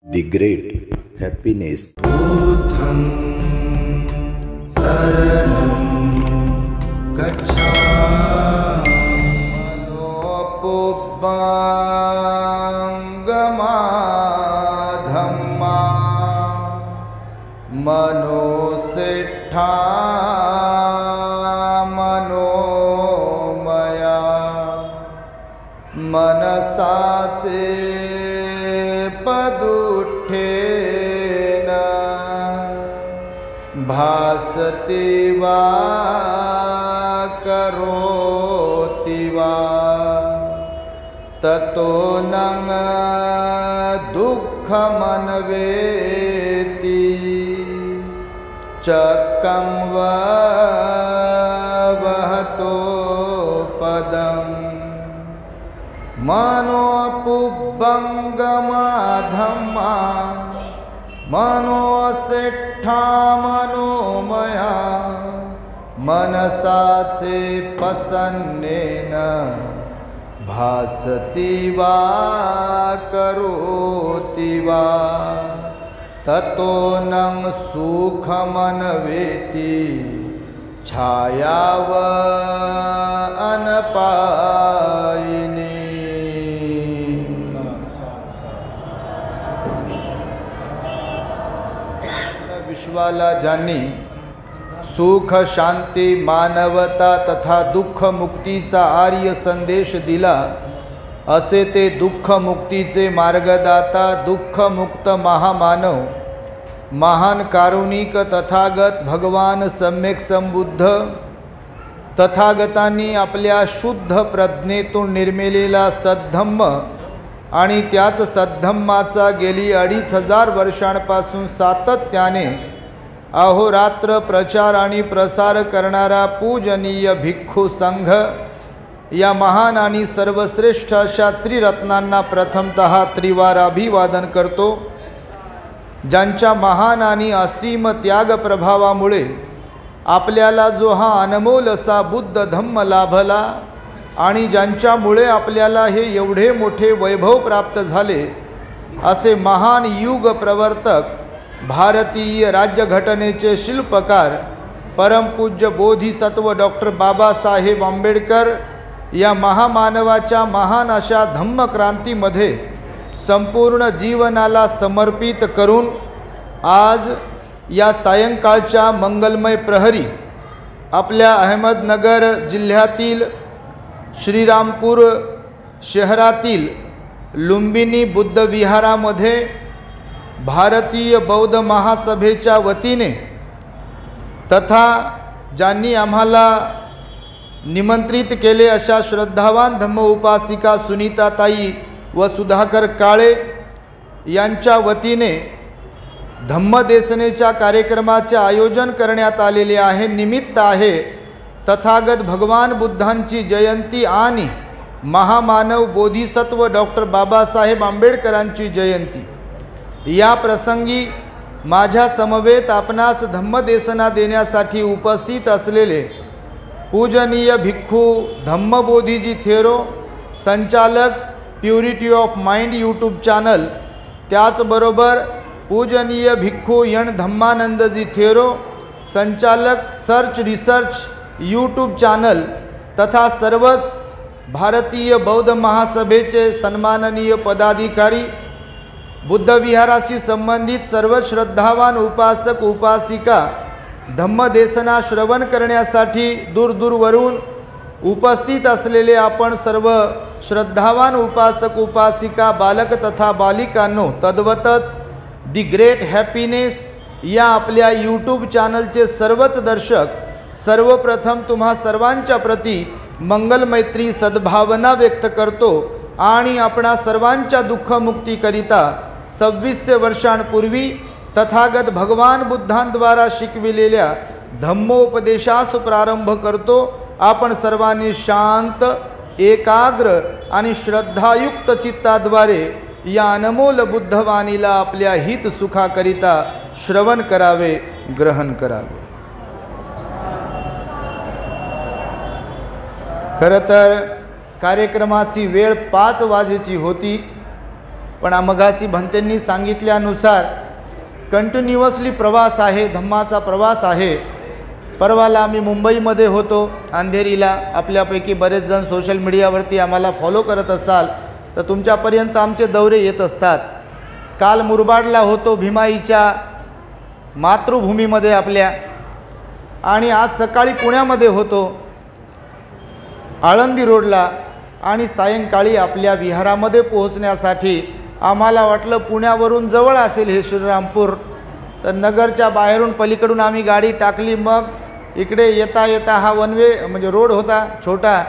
The Great Happiness. Buddham Saranam Gacchami Manopubangama Dhamma Manosiddha Manomaya Manasace पदुठेना भासति वा करोति वा ततो नंग दुःखमन्वेति चक्कं वा वहतो पदम् मनोपुब्बंगमा धम्मा मनोसिट्ठा मनोमया मनसाचे पसन्नेन भासति वा करोति वा ततो नं सुखमन्वेति छायाव अनपायिनी। विश्वाला ज्यांनी सुख शांती मानवता तथा दुःख मुक्तीचा आर्य संदेश दिला असे ते दुःख मुक्तीचे मार्गदाता दुःख मुक्त महामानव महान कारुणिक तथागत भगवान सम्यक संबुद्ध तथागतांनी आपल्या शुद्ध प्रज्ञेतून निर्मिलेला सद्धम्म आणि त्याच सद्धम्माचा गेली 2500 वर्षांपासून सातत्याने अहोरात्र प्रचार आणि प्रसार करणारा पूजनीय भिक्खू संघ या महान आणि सर्वश्रेष्ठ अशा त्रिरत्नांना प्रथमतः त्रिवार अभिवादन करतो, ज्यांच्या महान आणि असीम त्याग प्रभावामुळे आपल्याला जो हा अनमोल असा बुद्ध धम्म लाभला आणि ज्यांच्यामुळे आपल्याला हे एवढे मोठे वैभव प्राप्त झाले असे महान युग प्रवर्तक भारतीय राज्यघटनेचे शिल्पकार परमपूज्य बोधिसत्व डॉक्टर बाबासाहेब आंबेडकर या महामानवाच्या महान अशा धम्मक्रांतीमध्ये संपूर्ण जीवनाला समर्पित करून आज या सायंकाळच्या मंगलमय प्रहरी आपल्या अहमदनगर जिल्ह्यातील श्रीरामपूर शहरातील लुंबिनी बुद्ध विहारामध्ये भारतीय बौद्ध महासभेच्या वतीने तथा ज्यांनी आम्हाला निमंत्रित केले अशा श्रद्धावान धम्म उपासिका सुनीताताई व सुधाकर काळे यांच्या वतीने धम्मदेसनेच्या कार्यक्रमाचे आयोजन करण्यात आलेले आहे। निमित्त आहे तथागत भगवान बुद्धांची जयंती आणि महामानव बोधिसत्व डॉक्टर बाबासाहेब आंबेडकरांची जयंती। या प्रसंगी माझ्या समवेत आपणास धम्मदेसना देण्यासाठी उपस्थित असलेले पूजनीय भिक्खू धम्मबोधीजी थेरो संचालक purity of mind YouTube channel, त्याचबरोबर पूजनीय भिक्खू यण धम्मानंदजी थेरो संचालक सर्च रिसर्च यूट्यूब चॅनल तथा सर्वच भारतीय बौद्ध महासभेचे सन्माननीय पदाधिकारी, बुद्ध विहाराशी संबंधित सर्व श्रद्धावान उपासक उपासिका धम्मदेसना श्रवण करण्यासाठी दूरदूरवरून उपस्थित असलेले आपण सर्व श्रद्धावान उपासक उपासिका बालक तथा बालिकांनो, तद्वतच दी ग्रेट हॅपीनेस या आपल्या यूट्यूब चॅनलचे सर्वच दर्शक, सर्वप्रथम तुम्हा सर्वांच्या प्रती मंगल मैत्री सद्भावना व्यक्त करतो आणि आपणा सर्वांच्या दुःखमुक्तीकरिता 2600 वर्षांपूर्वी तथागत भगवान बुद्धांद्वारा शिकविलेल्या धम्मोपदेशास प्रारंभ करतो। आपण सर्वांनी शांत एकाग्र आणि श्रद्धायुक्त चित्ताद्वारे या अनमोल बुद्धवाणीला आपल्या हित सुखाकरिता श्रवण करावे, ग्रहण करावे। खरं तर कार्यक्रमाची वेळ 5 वाजेची होती, पण मगासी भंतेंनी सांगितल्यानुसार कंटिन्युअसली प्रवास आहे, धम्माचा प्रवास आहे. परवाला आम्ही मुंबईमध्ये होतो अंधेरीला. आपल्यापैकी बरेच जण सोशल मीडियावरती आम्हाला फॉलो करत असाल तर तुमच्यापर्यंत आमचे दौरे येत असतात. काल मुरबाडला होतो, भीमाईच्या मातृभूमीमध्ये आपल्या, आणि आज सकाळी पुण्यामध्ये होतो आळंदी रोडला, आणि सायंकाळी आपल्या विहारामध्ये पोहोचण्यासाठी आम्हाला वाटलं पुण्यावरून जवळ असेल हे श्रीरामपूर, तर नगरच्या बाहेरून पलीकडून आम्ही गाडी टाकली. मग इकडे येता येता हा वन वे म्हणजे रोड होता छोटा,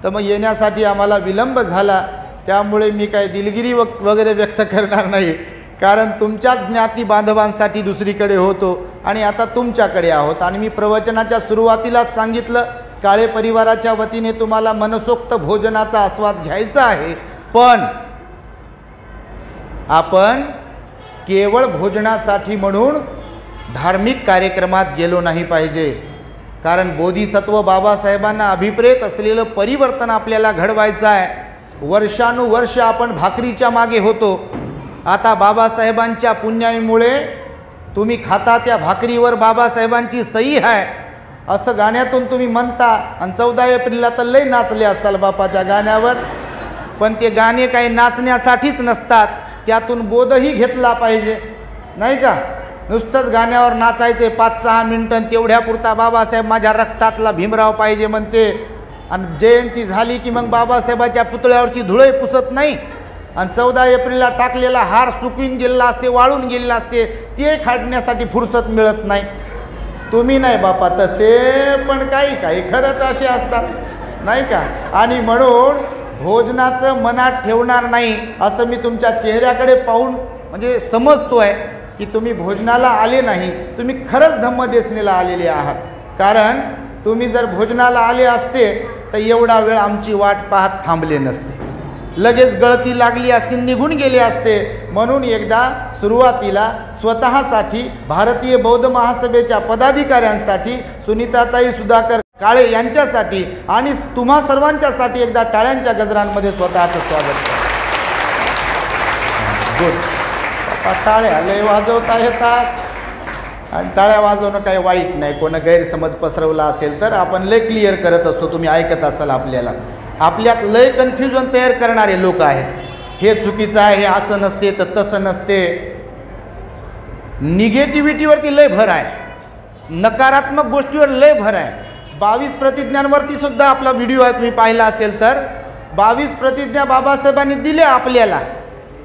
तर मग येण्यासाठी आम्हाला विलंब झाला. त्यामुळे मी काय दिलगिरी वगैरे व्यक्त करणार नाही, कारण तुमच्याच ज्ञाती बांधवांसाठी दुसरीकडे होतो आणि आता तुमच्याकडे आहोत. आणि मी प्रवचनाच्या सुरुवातीलाच सांगितलं, काळे परिवाराच्या वतीने तुम्हाला मनसोक्त भोजनाचा आस्वाद घ्यायचा आहे, पण आपण केवळ भोजनासाठी म्हणून धार्मिक कार्यक्रमात गेलो नाही पाहिजे. कारण बोधिसत्व बाबासाहेबांना अभिप्रेत असलेलं परिवर्तन आपल्याला घडवायचं आहे. वर्षानुवर्ष आपण भाकरीच्या मागे होतो. आता बाबासाहेबांच्या पुण्याईमुळे तुम्ही खाता त्या भाकरीवर बाबासाहेबांची सही आहे असं गाण्यातून तुम्ही म्हणता. आणि 14 एप्रिलला तर लय नाचले असाल बापा त्या गाण्यावर, पण ते गाणे काही नाचण्यासाठीच नसतात, त्यातून बोधही घेतला पाहिजे, नाही का? नुसतंच गाण्यावर नाचायचे 5-6 मिनिटं, तेवढ्यापुरता बाबासाहेब माझ्या रक्तातला भीमराव पाहिजे म्हणते. आणि जयंती झाली की मग बाबासाहेबाच्या पुतळ्यावरची धुळे पुसत नाही. आणि 14 एप्रिलला टाकलेला हार सुकून गेलेला असते, वाळून गेलेला असते, ते काढण्यासाठी फुरसत मिळत नाही. तुम्ही नाही बापा तसे, पण काही काही खरंच असे असतात, नाही का? आणि म्हणून भोजनाचं मनात ठेवणार नाही असं मी तुमच्या चेहऱ्याकडे पाहून म्हणजे समजतोय की तुम्ही भोजनाला आले नाही, तुम्ही खरंच धम्मदेसनेला आलेले आहात. कारण तुम्ही जर भोजनाला आले असते तर एवढा वेळ आमची वाट पाहत थांबले नसते, लगेच गळती लागली असती, निघून गेले असते. म्हणून एकदा सुरुवातीला स्वतःसाठी, भारतीय बौद्ध महासभेच्या पदाधिकाऱ्यांसाठी, सुनीताताई सुधाकर काळे यांच्यासाठी आणि तुम्हा सर्वांच्यासाठी एकदा टाळ्यांच्या गजरांमध्ये स्वतःचं स्वागत करा. गुड. टाळ्या लय वाजवता येतात, आणि टाळ्या वाजवणं काही वाईट नाही. कोण गैरसमज पसरवला असेल तर आपण लय क्लिअर करत असतो, तुम्ही ऐकत असाल. आपल्यात लय कन्फ्युजन तयार करणारे लोक आहेत. हे चुकीचं आहे, हे असं नसते तर तसं नसते. निगेटिव्हिटीवरती लय भर आहे, नकारात्मक गोष्टीवर लय भर आहे. 22 प्रतिज्ञांवरती सुद्धा आपला व्हिडिओ आहे, तुम्ही पाहिला असेल तर. 22 प्रतिज्ञा बाबासाहेबांनी दिल्या आपल्याला,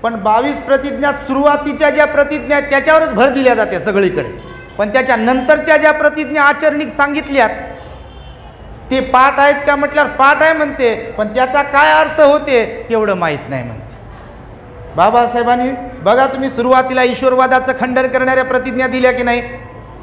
पण 22 प्रतिज्ञात सुरुवातीच्या ज्या प्रतिज्ञा आहेत त्याच्यावरच भर दिल्या जाते सगळीकडे. पण त्याच्या नंतरच्या ज्या प्रतिज्ञा आचरणिक सांगितल्यात ते पाठ आहेत का म्हटल्यावर पाठ आहे म्हणते, पण त्याचा काय अर्थ होते तेवढं माहीत नाही म्हणते. बाबासाहेबांनी बघा तुम्ही सुरुवातीला ईश्वरवादाचं खंडन करणाऱ्या प्रतिज्ञा दिल्या की नाही?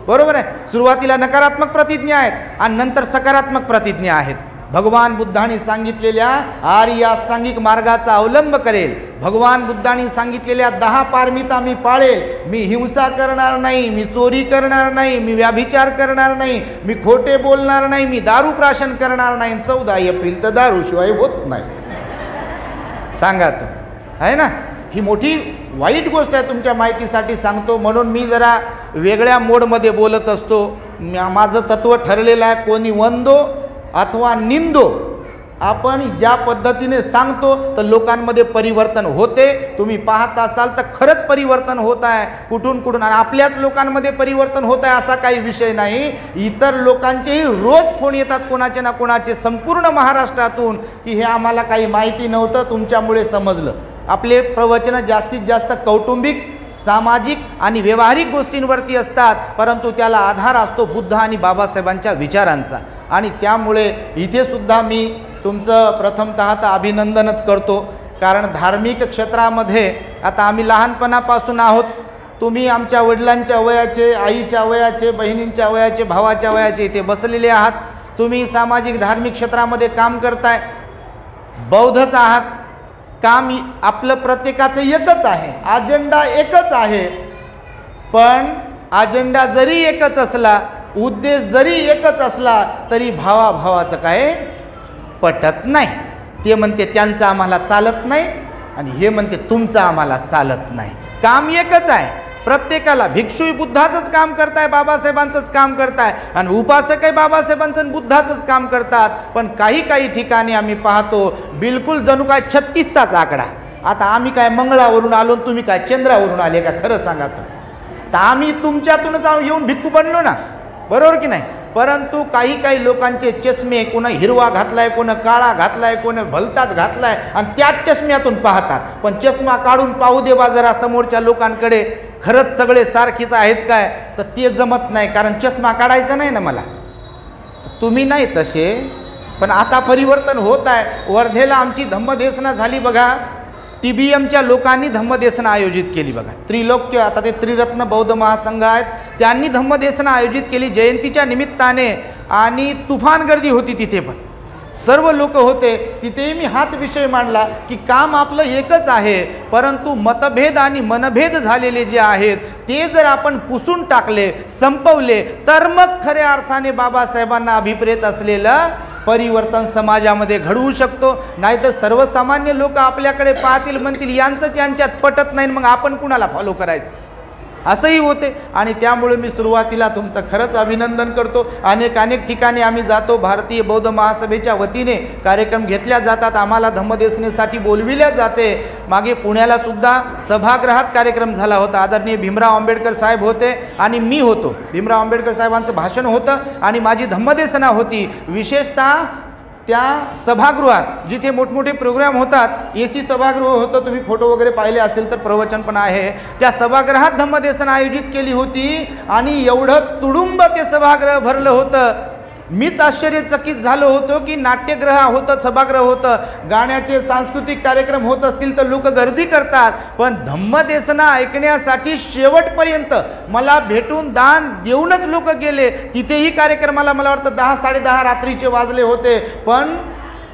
बरोबर आहे. सुरुवातीला नकारात्मक प्रतिज्ञा आहेत आणि नंतर सकारात्मक प्रतिज्ञा आहेत. भगवान बुद्धांनी सांगितलेल्या आर्य अष्टांगिक मार्गाचा अवलंब करेल, भगवान बुद्धांनी सांगितलेल्या 10 पारमिता मी पाळेल, मी हिंसा करणार नाही, मी चोरी करणार नाही, मी व्याभिचार करणार नाही, मी खोटे बोलणार नाही, मी दारू प्राशन करणार नाही. 14 एप्रिल तर दारूशिवाय होत नाही. सांगा तो आहे ना. ही मोठी वाईट गोष्ट आहे, तुमच्या माहितीसाठी सांगतो. म्हणून मी जरा वेगळ्या मोडमध्ये बोलत असतो. माझं तत्त्व ठरलेलं आहे, कोणी वंदो अथवा निंदो, आपण ज्या पद्धतीने सांगतो तर लोकांमध्ये परिवर्तन होते. तुम्ही पाहत असाल तर खरंच परिवर्तन होत आहे कुठून कुठून, आणि आपल्याच लोकांमध्ये परिवर्तन होत आहे असा काही विषय नाही. इतर लोकांचेही रोज फोन येतात कोणाचे ना कोणाचे संपूर्ण महाराष्ट्रातून की हे आम्हाला काही माहिती नव्हतं, तुमच्यामुळे समजलं. आपले प्रवचनं जास्तीत जास्त कौटुंबिक, सामाजिक आणि व्यावहारिक गोष्टींवरती असतात, परंतु त्याला आधार असतो बुद्ध आणि बाबासाहेबांच्या विचारांचा. आणि त्यामुळे इथे सुद्धा मी तुमचं प्रथमतः तर अभिनंदनच करतो. कारण धार्मिक क्षेत्रामध्ये आता आम्ही लहानपणापासून आहोत. तुम्ही आमच्या वडिलांच्या वयाचे, आईच्या वयाचे, बहिणींच्या वयाचे, भावाच्या वयाचे इथे बसलेले आहात. तुम्ही सामाजिक धार्मिक क्षेत्रामध्ये काम करताय, बौद्धच आहात. काम आपलं प्रत्येकाचं एकच आहे, अजेंडा एकच आहे. पण अजेंडा जरी एकच असला, उद्देश जरी एकच असला, तरी भावाभावाचं काय पटत नाही. ते म्हणते त्यांचं आम्हाला चालत नाही, आणि हे म्हणते तुमचं आम्हाला चालत नाही. काम एकच आहे प्रत्येकाला. भिक्षू बुद्धाचंच काम करताय, बाबासाहेबांचंच काम करताय, आणि उपासकही बाबासाहेबांचं बुद्धाचंच काम करतात. पण काही ठिकाणी आम्ही पाहतो बिलकुल जणू काय 36चाच आकडा. आता आम्ही काय मंगळावरून आलो, तुम्ही काय चंद्रावरून आले का? खरं सांगा तर आम्ही तुमच्यातूनच येऊन भिक्खू बनलो ना, बरोबर की नाही? परंतु काही लोकांचे चष्मे, कोण हिरवा घातलाय, कोण काळा घातलाय, कोण भलताच घातलाय, आणि त्याच चष्म्यातून पाहतात. पण चष्मा काढून पाहू दे बा जरा समोरच्या लोकांकडे, खरंच सगळे सारखीच आहेत काय? तर ते जमत नाही, कारण चष्मा काढायचा नाही ना मला. तुम्ही नाही तसे, पण आता परिवर्तन होत आहे. वर्धेला आमची धम्मदेसना झाली बघा. TBMच्या लोकांनी धम्मदेसना आयोजित केली बघा. त्रिलोक्य, आता ते त्रिरत्न बौद्ध महासंघ आहेत, त्यांनी धम्मदेसना आयोजित केली जयंतीच्या निमित्ताने, आणि तुफान गर्दी होती तिथे. पण सर्व लोक होते तिथेही. मी हाच विषय मांडला की काम आपलं एकच आहे, परंतु मतभेद आणि मनभेद झालेले जे आहेत ते जर आपण पुसून टाकले, संपवले, तर मग खऱ्या अर्थाने बाबासाहेबांना अभिप्रेत असलेलं परिवर्तन समाजामध्ये घडवू शकतो. नाहीतर सर्वसामान्य लोक आपल्याकडे पाहतील, म्हणतील यांचंच यांच्यात पटत नाही, मग आपण कुणाला फॉलो करायचं, असंही होते. आणि त्यामुळे मी सुरुवातीला तुमचं खरंच अभिनंदन करतो. अनेक ठिकाणी आम्ही जातो, भारतीय बौद्ध महासभेच्या वतीने कार्यक्रम घेतल्या जातात, आम्हाला धम्मदेसनेसाठी बोलविल्या जाते. मागे पुण्याला सुद्धा सभागृहात कार्यक्रम झाला होता. आदरणीय भीमराव आंबेडकर साहेब होते आणि मी होतो. भीमराव आंबेडकर साहेबांचं भाषण होतं आणि माझी धम्मदेसना होती. विशेषतः त्या सभागृहात जिथे मोठमोठे प्रोग्राम होतात, AC सभागृह होतं, तुम्ही फोटो वगैरे पाहिले असेल तर प्रवचन पण आहे, त्या सभागृहात धम्मदेसना आयोजित केली होती. आणि एवढं तुडुंब ते सभागृह भरलं होतं. मीच आश्चर्यचकित झालो होतो की नाट्यगृह होतं, सभागृह होतं, गाण्याचे सांस्कृतिक कार्यक्रम होत असतील तर लोक गर्दी करतात, पण धम्मदेसना ऐकण्यासाठी शेवटपर्यंत मला भेटून दान देऊनच लोक गेले. तिथेही कार्यक्रमाला मला वाटतं 10-10:30 रात्रीचे वाजले होते, पण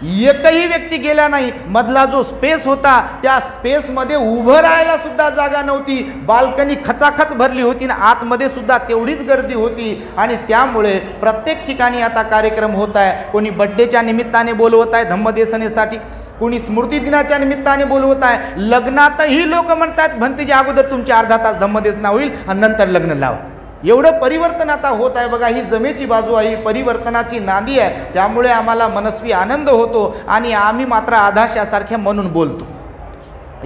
एकही व्यक्ती गेला नाही. मधला जो स्पेस होता त्या स्पेसमध्ये उभं राहायला सुद्धा जागा नव्हती. बाल्कनी खचाखच भरली होती आणि आतमध्ये सुद्धा तेवढीच गर्दी होती. आणि त्यामुळे प्रत्येक ठिकाणी आता कार्यक्रम होत आहे. कोणी बड्डेच्या निमित्ताने बोलवत आहे धम्मदेसनेसाठी, कोणी स्मृतिदिनाच्या निमित्ताने बोलवत आहे. लग्नातही लोक म्हणतात भंतीच्या अगोदर तुमची अर्धा तास धम्मदेसना होईल आणि नंतर लग्न लावा. एवढं परिवर्तन आता होत आहे बघा. ही जमेची बाजू आहे, ही परिवर्तनाची नांदी आहे. त्यामुळे आम्हाला मनस्वी आनंद होतो आणि आम्ही मात्र आधाशासारख्या म्हणून बोलतो.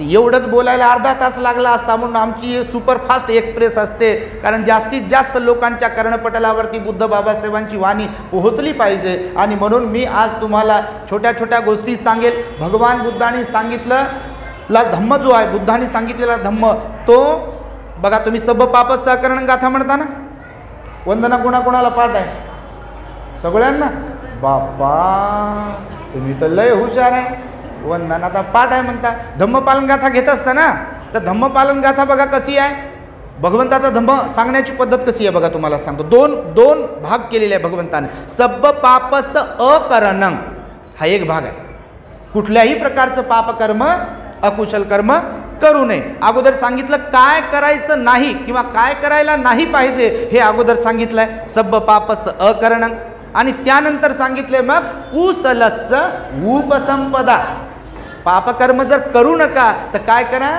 एवढंच बोलायला अर्धा तास लागला असता म्हणून आमची सुपरफास्ट एक्सप्रेस असते, कारण जास्तीत जास्त लोकांच्या कर्णपटलावरती बुद्ध बाबासाहेबांची वाणी पोहोचली पाहिजे. आणि म्हणून मी आज तुम्हाला छोट्या छोट्या गोष्टी सांगेल. भगवान बुद्धांनी सांगितलं धम्म जो आहे, बुद्धांनी सांगितलेला धम्म, तो बघा तुम्ही सब पाप सकरण गाथा म्हणता ना. वंदना कोणाकोणाला पाठ आहे? सगळ्यांना. बाप्पा तुम्ही तर लय हुशार आहे. वंदनाचा पाठ आहे म्हणता. धम्मपालन गाथा घेत असता ना, तर धम्मपालन गाथा बघा कशी आहे. भगवंताचा धम्म सांगण्याची पद्धत कशी आहे बघा, तुम्हाला सांगतो. दोन भाग केलेले आहे भगवंताने. सब पापस अकरणं हा एक भाग आहे. कुठल्याही प्रकारचं पापकर्म, अकुशल कर्म करू नये. अगोदर सांगितलं काय करायचं नाही किंवा काय करायला नाही पाहिजे हे अगोदर सांगितलंय, सब पापस अकरणं. आणि त्यानंतर सांगितले मग कुशलस्स उपसंपदा. पापकर्म जर करू नका तर काय करा,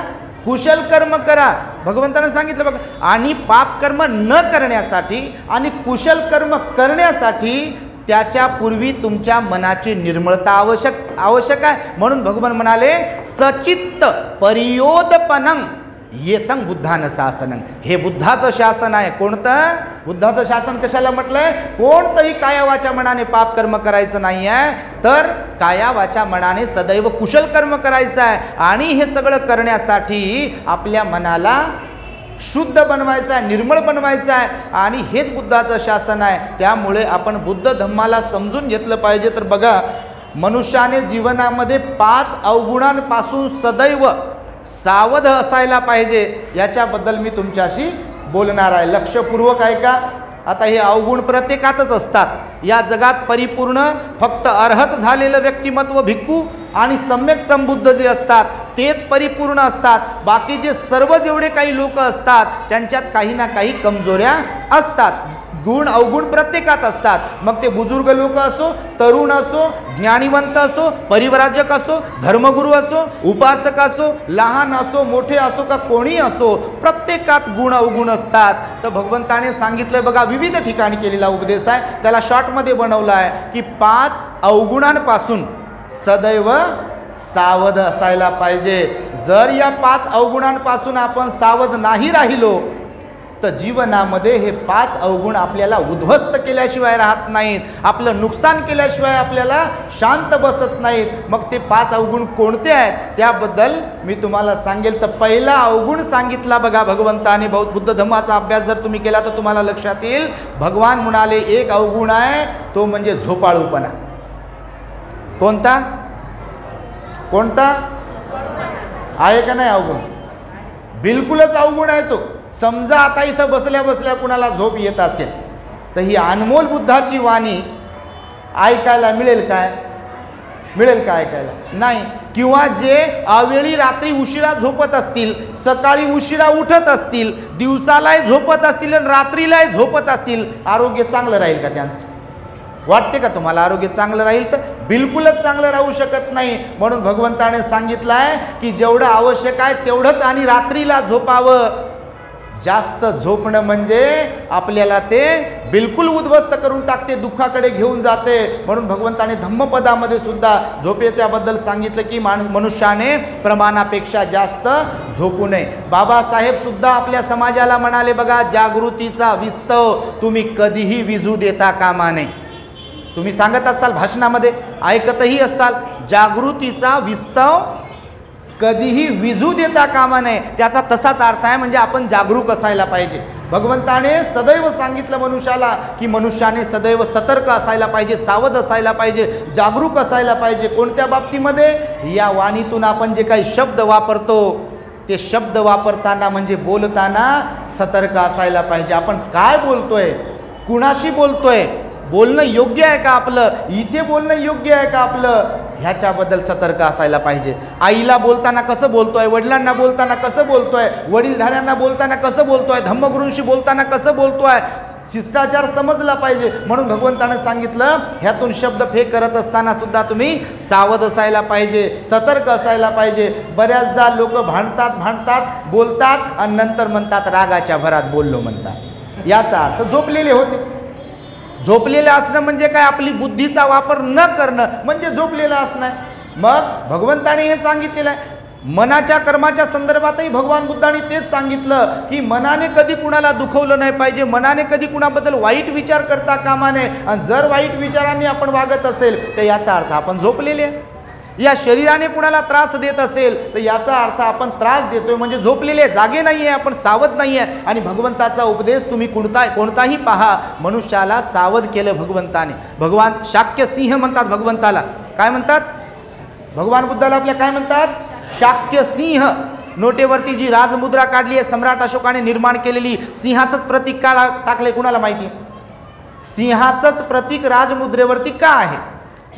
कुशल कर्म करा. भगवंताने सांगितलं बघा. आणि पापकर्म न करण्यासाठी आणि कुशल कर्म करण्यासाठी त्याच्या पूर्वी तुमच्या मनाची निर्मळता आवश्यक आहे. म्हणून भगवान म्हणाले सचित्त परियोदपनं येतं बुद्धानं शासनं. हे बुद्धाचं शासन आहे. कोणतं बुद्धाचं शासन कशाला म्हटलंय? कोणतंही काया वाचा मनाने पाप कर्म करायचं नाही आहे, तर काया वाचा मनाने सदैव कुशल कर्म करायचं आहे. आणि हे सगळं करण्यासाठी आपल्या मनाला शुद्ध बनवायचं आहे, निर्मळ बनवायचं आहे. आणि हेच बुद्धाचं शासन आहे. त्यामुळे आपण बुद्ध धम्माला समजून घेतलं पाहिजे. तर बघा, मनुष्याने जीवनामध्ये 5 अवगुणांपासून सदैव सावध असायला पाहिजे, याच्याबद्दल मी तुमच्याशी बोलणार आहे. लक्षपूर्वक ऐका. आता हे अवगुण प्रत्येकातच असतात. या जगात परिपूर्ण फक्त अर्हत झालेलं व्यक्तिमत्व भिक्खू आणि सम्यक संबुद्ध जे असतात तेच परिपूर्ण असतात. बाकी जे सर्व जेवढे काही लोक असतात त्यांच्यात काही ना काही कमजोऱ्या असतात. गुण अवगुण प्रत्येकात असतात. मग ते बुजुर्ग लोक असो, तरुण असो, ज्ञानीवंत असो, परिव्राजक असो, धर्मगुरू असो, उपासक असो, लहान असो, मोठे असो का कोणी असो, प्रत्येकात गुण अवगुण असतात. तर भगवंताने सांगितलं बघा, विविध ठिकाणी केलेला उपदेश आहे, त्याला शॉर्टमध्ये बनवला आहे की 5 अवगुणांपासून सदैव सावध असायला पाहिजे. जर या 5 अवगुणांपासून आपण सावध नाही राहिलो तर जीवनामध्ये हे 5 अवगुण आपल्याला उद्ध्वस्त केल्याशिवाय राहत नाहीत, आपलं नुकसान केल्याशिवाय आपल्याला शांत बसत नाहीत. मग ते 5 अवगुण कोणते आहेत त्याबद्दल मी तुम्हाला सांगेल. तर पहिला अवगुण सांगितला बघा भगवंताने. बुद्ध धम्माचा अभ्यास जर तुम्ही केला तर तुम्हाला लक्षात येईल. भगवान म्हणाले एक अवगुण आहे तो म्हणजे झोपाळूपणा. कोणता कोणता आहे का नाही अवगुण? बिलकुलच अवगुण आहे तो. समजा आता इथं बसल्या बसल्या कुणाला झोप येत असेल तर ही अनमोल बुद्धाची वाणी ऐकायला मिळेल काय? मिळेल का ऐकायला? नाही. किंवा जे अवेळी रात्री उशिरा झोपत असतील, सकाळी उशिरा उठत असतील, दिवसालाही झोपत असतील आणि रात्रीलाही झोपत असतील, आरोग्य चांगलं राहील का त्यांचं? वाटते का तुम्हाला आरोग्य चांगलं राहील? तर बिलकुलच चांगलं राहू शकत नाही. म्हणून भगवंताने सांगितलं आहे की जेवढं आवश्यक आहे तेवढंच आणि रात्रीला झोपावं. जास्त झोपणं म्हणजे आपल्याला ते बिलकुल उद्ध्वस्त करून टाकते, दुःखाकडे घेऊन जाते. म्हणून भगवंताने धम्मपदामध्ये सुद्धा झोपेच्याबद्दल सांगितलं की मनुष्याने प्रमाणापेक्षा जास्त झोपू नये. बाबासाहेब सुद्धा आपल्या समाजाला म्हणाले बघा, जागृतीचा विस्तव तुम्ही कधीही विझू देता कामा नये. तुम्ही सांगत असाल भाषणामध्ये, ऐकतही असाल, जागृतीचा विस्तव कधीही विझू देता कामा नये. त्याचा तसाच अर्थ आहे, म्हणजे आपण जागरूक असायला पाहिजे. भगवंताने सदैव सांगितलं मनुष्याला की मनुष्याने सदैव सतर्क असायला पाहिजे, सावध असायला पाहिजे, जागरूक असायला पाहिजे. कोणत्या बाबतीमध्ये? या वाणीतून आपण जे काही शब्द वापरतो ते शब्द वापरताना म्हणजे बोलताना सतर्क असायला पाहिजे. आपण काय बोलतोय, कुणाशी बोलतोय, बोलणं योग्य आहे का आपलं, इथे बोलणं योग्य आहे का आपलं, ह्याच्याबद्दल सतर्क असायला पाहिजे. आईला बोलताना कसं बोलतोय, वडिलांना बोलताना कसं बोलतोय, वडीलधाऱ्यांना बोलताना कसं बोलतोय, धम्मगुरूंशी बोलताना कसं बोलतोय, शिष्टाचार समजला पाहिजे. म्हणून भगवंताने सांगितलं ह्यातून शब्द फेक करत असताना सुद्धा तुम्ही सावध असायला पाहिजे, सतर्क असायला पाहिजे. बऱ्याचदा लोक भांडतात बोलतात आणि नंतर म्हणतात रागाच्या भरात बोललो म्हणतात. याचा अर्थ झोपलेले होते. झोपलेलं असणं म्हणजे काय? आपली बुद्धीचा वापर न करणं म्हणजे झोपलेलं असणं. मग भगवंताने हे सांगितलेलं आहे. मनाच्या कर्माच्या संदर्भातही भगवान बुद्धाने तेच सांगितलं की मनाने कधी कुणाला दुखवलं नाही पाहिजे, मनाने कधी कुणाबद्दल वाईट विचार करता कामा नये. आणि जर वाईट विचारांनी आपण वागत असेल तर याचा अर्थ आपण झोपलेले आहे. या शरीराने कुणाला त्रास देत असेल तर याचा अर्थ आपण त्रास देतोय म्हणजे झोपलेले, जागे नाही आहे, आपण सावध नाही आहे. आणि भगवंताचा उपदेश तुम्ही कोणताही पहा, मनुष्याला सावध केलं भगवंताने. भगवान शाक्य सिंह म्हणतात भगवंताला. काय म्हणतात? भगवान बुद्धाला आपल्या काय म्हणतात? शाक्य सिंह. नोटेवरती जी राजमुद्रा काढली आहे सम्राट अशोकाने निर्माण केलेली, सिंहाचंच प्रतीक का टाकले कुणाला माहिती आहे? सिंहाचंच प्रतीक राजमुद्रेवरती का आहे?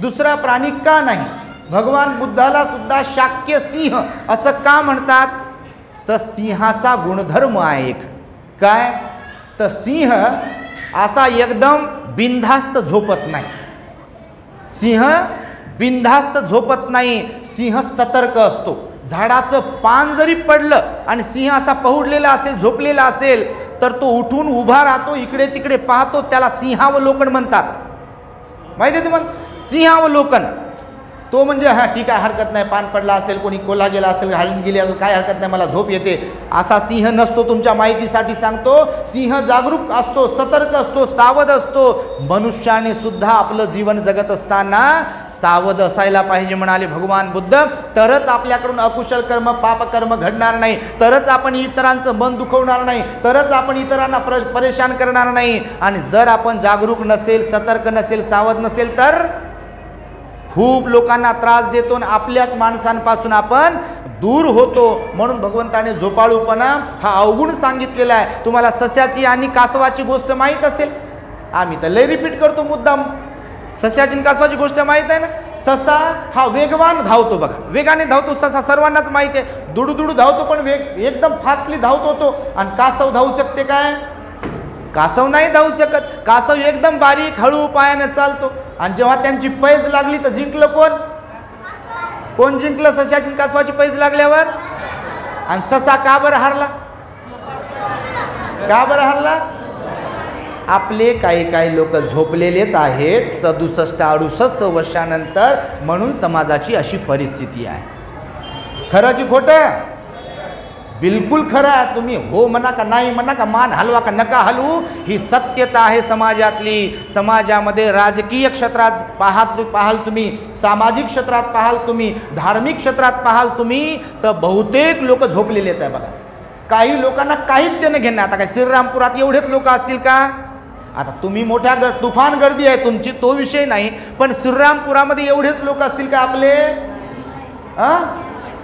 दुसरा प्राणी का नाही? भगवान बुद्धाला सुद्धा शाक्य सिंह असं का म्हणतात? तर सिंहाचा गुणधर्म आहे एक. काय? तर सिंह असा एकदम बिनधास्त झोपत नाही. सिंह बिनधास्त झोपत नाही. सिंह सतर्क असतो. झाडाचं पान जरी पडलं आणि सिंह असा पहुडलेला असेल, झोपलेला असेल, तर तो उठून उभा राहतो, इकडे तिकडे पाहतो. त्याला सिंहावलोकन म्हणतात. माहिती आहे तुम्हाला? सिंहावलोकन. तो म्हणजे हां ठीक आहे, हरकत नाही, पान पडला असेल, कोणी कोल्हा गेला असेल, घालून गेली असेल, काय हरकत नाही, मला झोप येते, असा सिंह नसतो. तुमच्या माहितीसाठी सांगतो, सिंह जागरूक असतो, सतर्क असतो, सावध असतो. मनुष्याने सुद्धा आपलं जीवन जगत असताना सावध असायला पाहिजे म्हणाले भगवान बुद्ध. तरच आपल्याकडून अकुशल कर्म, पापकर्म घडणार नाही, तरच आपण इतरांचं मन दुखवणार नाही, तरच आपण इतरांना परेशान करणार नाही. आणि जर आपण जागरूक नसेल, सतर्क नसेल, सावध नसेल तर खूप लोकांना त्रास देतो आणि आपल्याच माणसांपासून आपण दूर होतो. म्हणून भगवंताने झोपाळूपणा हा अवगुण सांगितलेला आहे. तुम्हाला सस्याची आणि कासवाची गोष्ट माहीत असेल. आम्ही तर लय रिपीट करतो मुद्दाम. सस्याची आणि कासवाची गोष्ट माहीत आहे ना. ससा हा वेगवान धावतो बघा, वेगाने धावतो ससा, सर्वांनाच माहिती आहे. दुडू धावतो पण एकदम फास्टली धावतो तो. आणि कासव धावू शकते काय? कासव नाही धावू शकत. कासव एकदम बारीक हळू पायाने चालतो. आणि जेव्हा त्यांची पैज लागली तर जिंकलं कोण? कोण जिंकलं? सशाची कासवाची पैज लागल्यावर. आणि ससा का बरं हारला? का बरं हारला? आपले काही लोक झोपलेलेच आहेत 67-68 वर्षानंतर, म्हणून समाजाची अशी परिस्थिती आहे. खरं की खोटं? बिलकुल खरं आहे. तुम्ही हो म्हणा का नाही म्हणा का मान हलवा का नका हलवू, ही सत्यता आहे समाजातली. समाजामध्ये राजकीय क्षेत्रात पाहाल तुम्ही, सामाजिक क्षेत्रात पाहाल तुम्ही, धार्मिक क्षेत्रात पाहाल तुम्ही, तर बहुतेक लोक झोपलेलेच आहे बघा. काही लोकांना काहीच देणं घेणं. आता काय श्रीरामपुरात एवढेच लोक असतील का? आता तुम्ही मोठ्या तुफान गर्दी आहे तुमची, तो विषय नाही, पण श्रीरामपुरामध्ये एवढेच लोक असतील का आपले?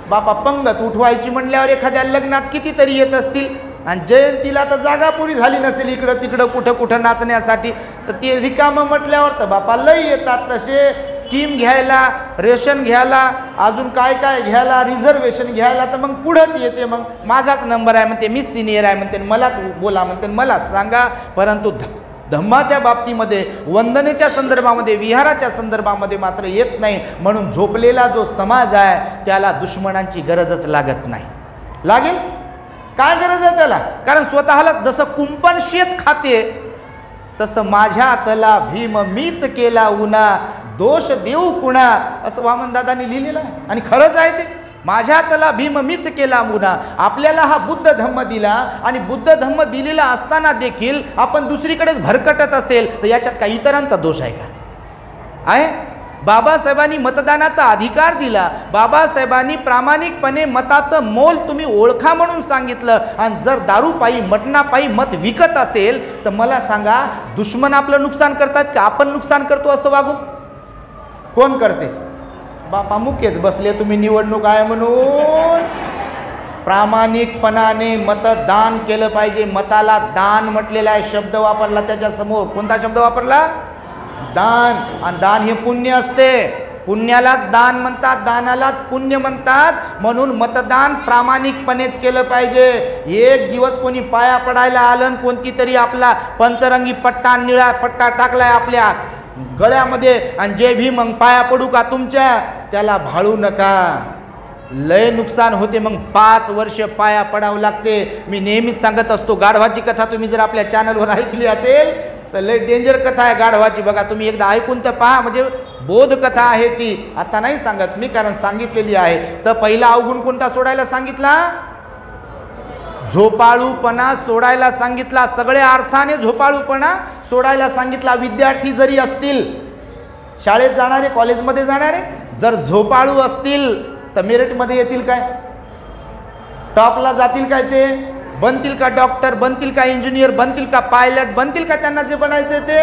बापा पंगत उठवायची म्हणल्यावर एखाद्या लग्नात कितीतरी येत असतील. आणि जयंतीला तर जागा पुरी झाली नसेल इकडं तिकडं कुठं नाचण्यासाठी, तर ते रिकामं म्हटल्यावर तर बापा लई येतात. तसे स्कीम घ्यायला, रेशन घ्यायला, अजून काय घ्यायला, रिझर्वेशन घ्यायला, तर मग पुढंच येते. मग माझाच नंबर आहे म्हणते, मी सिनियर आहे म्हणते, मलाच बोला म्हणते, मला सांगा. परंतु धम्माच्या बाबतीमध्ये, वंदनेच्या संदर्भामध्ये, विहाराच्या संदर्भामध्ये मात्र येत नाही. म्हणून झोपलेला जो समाज आहे त्याला दुश्मनांची गरजच लागत नाही. लागेल काय गरज आहे त्याला? कारण स्वतःला जसं कुंपण शेत खाते तसं माझ्या तला भीम मीच केला उन्हा, दोष देऊ कुणा, असं वामनदादांनी लिहिलेलं आहे. आणि खरंच आहे ते. माझ्या तला भीम मीच केला मुना. आपल्याला हा बुद्ध धम्म दिला, आणि बुद्ध धम्म दिलेला असताना देखील आपण दुसरीकडेच भरकटत असेल तर याच्यात काही इतरांचा दोष आहे का? आहे. बाबासाहेबांनी मतदानाचा अधिकार दिला. बाबासाहेबांनी प्रामाणिकपणे मताचं मोल तुम्ही ओळखा म्हणून सांगितलं. आणि जर दारूपायी मटणापायी मत विकत असेल तर मला सांगा, दुश्मन आपलं नुकसान करतात का आपण नुकसान करतो? असं वागू कोण करते? बापा मुकेच बसले तुम्ही निवडणूक आहे म्हणून. प्रामाणिकपणाने मतदान केलं पाहिजे. मताला दान म्हटलेला आहे, शब्द वापरला त्याच्यासमोर. कोणता शब्द वापरला? दान. आणि दान हे पुण्य असते. पुण्यालाच दान म्हणतात, दानालाच पुण्य म्हणतात. म्हणून मतदान प्रामाणिकपणेच केलं पाहिजे. एक दिवस कोणी पाया पडायला आलं, कोणती तरी आपला पंचरंगी पट्टा, निळा पट्टा टाकलाय आपल्या गळ्यामध्ये, आणि जे भी मग पाया पडू का तुमच्या, त्याला भाळू नका. लय नुकसान होते. मग 5 वर्ष पाया पडावं लागते. मी नेहमीच सांगत असतो, गाढवाची कथा तुम्ही जर आपल्या चॅनलवर ऐकली असेल तर लय डेंजर कथा आहे गाढवाची. बघा तुम्ही एकदा ऐकून तर पहा. म्हणजे बोध कथा आहे ती. आता नाही सांगत मी, कारण सांगितलेली आहे. तर पहिला अवगुण कोणता सोडायला सांगितला? झोपाळूपणा सोडायला सांगितला. सगळ्या अर्थाने झोपाळूपणा सोडायला सांगितला. विद्यार्थी जरी असतील, शाळेत जाणारे, कॉलेजमध्ये जाणारे, जर झोपाळू असतील तर मेरिटमध्ये येतील काय? टॉपला जातील काय? ते बनतील का डॉक्टर, बनतील का इंजिनियर, बनतील का पायलट, बनतील का? त्यांना जे बनायचे ते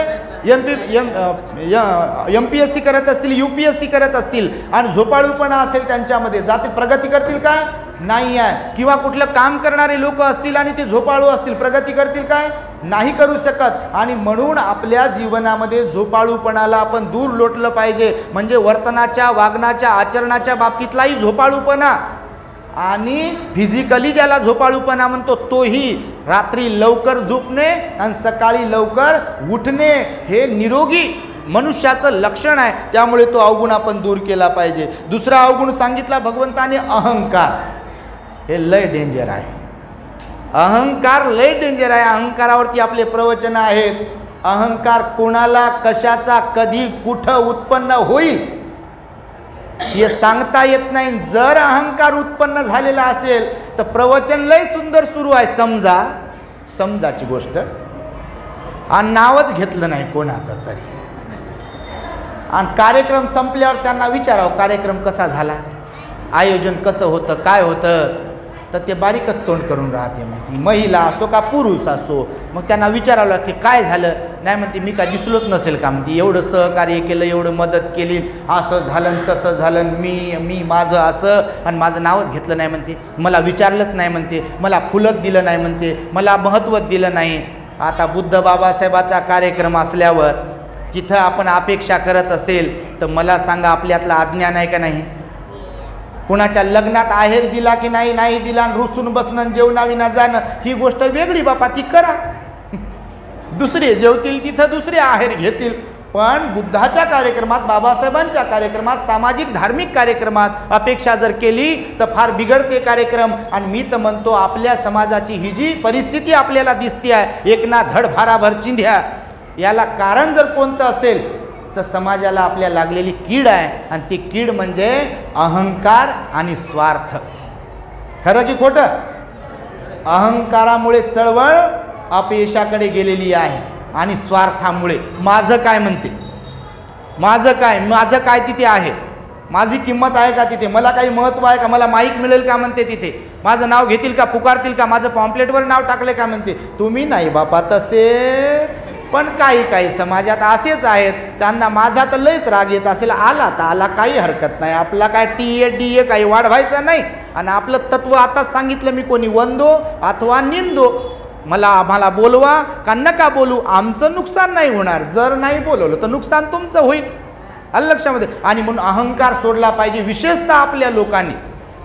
MPSC करत असतील, UPSC करत असतील, आणि झोपाळूपणा असेल त्यांच्यामध्ये, जातील, प्रगती करतील काय? नाही आहे. किंवा कुठलं काम करणारे लोक असतील आणि ते झोपाळू असतील, प्रगती करतील काय? नाही करू शकत. आणि म्हणून आपल्या जीवनामध्ये झोपाळूपणाला आपण दूर लोटलं पाहिजे. म्हणजे वर्तनाच्या, वागण्याच्या, आचरणाच्या बाबतीतलाही झोपाळूपणा, आणि फिजिकली ज्याला झोपाळूपणा म्हणतो तोही रात्री लवकर झोपणे आणि सकाळी लवकर उठणे हे निरोगी मनुष्याचं लक्षण आहे. त्यामुळे तो अवगुण आपण दूर केला पाहिजे. दुसरा अवगुण सांगितला भगवंताने, अहंकार. हे लय डेंजर आहे. अहंकार लय डेंजर आहे. अहंकारावरती आपले प्रवचन आहेत. अहंकार कोणाला, कशाचा, कधी, कुठं उत्पन्न होईल हे सांगता येत नाही. जर अहंकार उत्पन्न झालेला असेल तर प्रवचन लय सुंदर सुरू आहे, समजाची गोष्ट, आणि नावच घेतलं नाही कोणाचं तरी. आणि कार्यक्रम संपल्यावर त्यांना विचारावं कार्यक्रम कसा झाला, आयोजन कसं होतं, काय होतं, तर ते बारीकच तोंड करून राहते. मग ती महिला असो का पुरुष असो, मग त्यांना विचारावं लागते काय झालं. नाही म्हणते मी काय दिसलोच नसेल का म्हणते, एवढं सहकार्य केलं, एवढं मदत केली, असं झालं तसं झालं, मी माझं असं, आणि माझं नावच घेतलं नाही म्हणते, मला विचारलंच नाही म्हणते, मला फुलच दिलं नाही म्हणते, मला महत्त्वच दिलं नाही. आता बुद्ध बाबासाहेबाचा कार्यक्रम असल्यावर तिथं आपण अपेक्षा करत असेल तर मला सांगा आपल्यातलं अज्ञान आहे का नाही? कुणाच्या लग्नात आहेर दिला की नाही दिला, रुसून बसणं, जेवणाविना जाणं ही गोष्ट वेगळी बापा, ती करा. दुसरे जेवतील तिथं दुसरे आहेर घेतील. पण बुद्धाच्या कार्यक्रमात, बाबासाहेबांच्या कार्यक्रमात, सामाजिक धार्मिक कार्यक्रमात अपेक्षा जर केली तर फार बिघडते कार्यक्रम. आणि मी तर म्हणतो आपल्या समाजाची ही जी परिस्थिती आपल्याला दिसते आहे, एक ना धड भाराभर चिंध्या, याला कारण जर कोणतं असेल तर समाजाला आपल्या लागलेली कीड आहे. आणि ती कीड म्हणजे अहंकार आणि स्वार्थ. खरं की खोटं? अहंकारामुळे चळवळ अपयशाकडे गेलेली आहे आणि स्वार्थामुळे माझं काय म्हणते, माझं काय तिथे आहे, माझी किंमत आहे का तिथे, मला काही महत्त्व आहे का, मला माईक मिळेल का म्हणते तिथे, माझं नाव घेतील का, पुकारतील का, माझं पॉम्पलेटवर नाव टाकले का म्हणते. तुम्ही नाही बापा तसे. पण काही समाजात असेच आहेत, त्यांना माझा तर लयच राग येत असेल, आला तर आला, काही हरकत नाही, आपला काय DA काही वाढवायचं नाही. आणि आपलं तत्व आताच सांगितलं मी, कोणी वंदो अथवा निंदो, आम्हाला बोलवा का नका बोलू, आमचं नुकसान नाही होणार. जर नाही बोलवलं तर नुकसान तुमचं होईल. आलं लक्षामध्ये? आणि म्हणून अहंकार सोडला पाहिजे, विशेषतः आपल्या लोकांनी.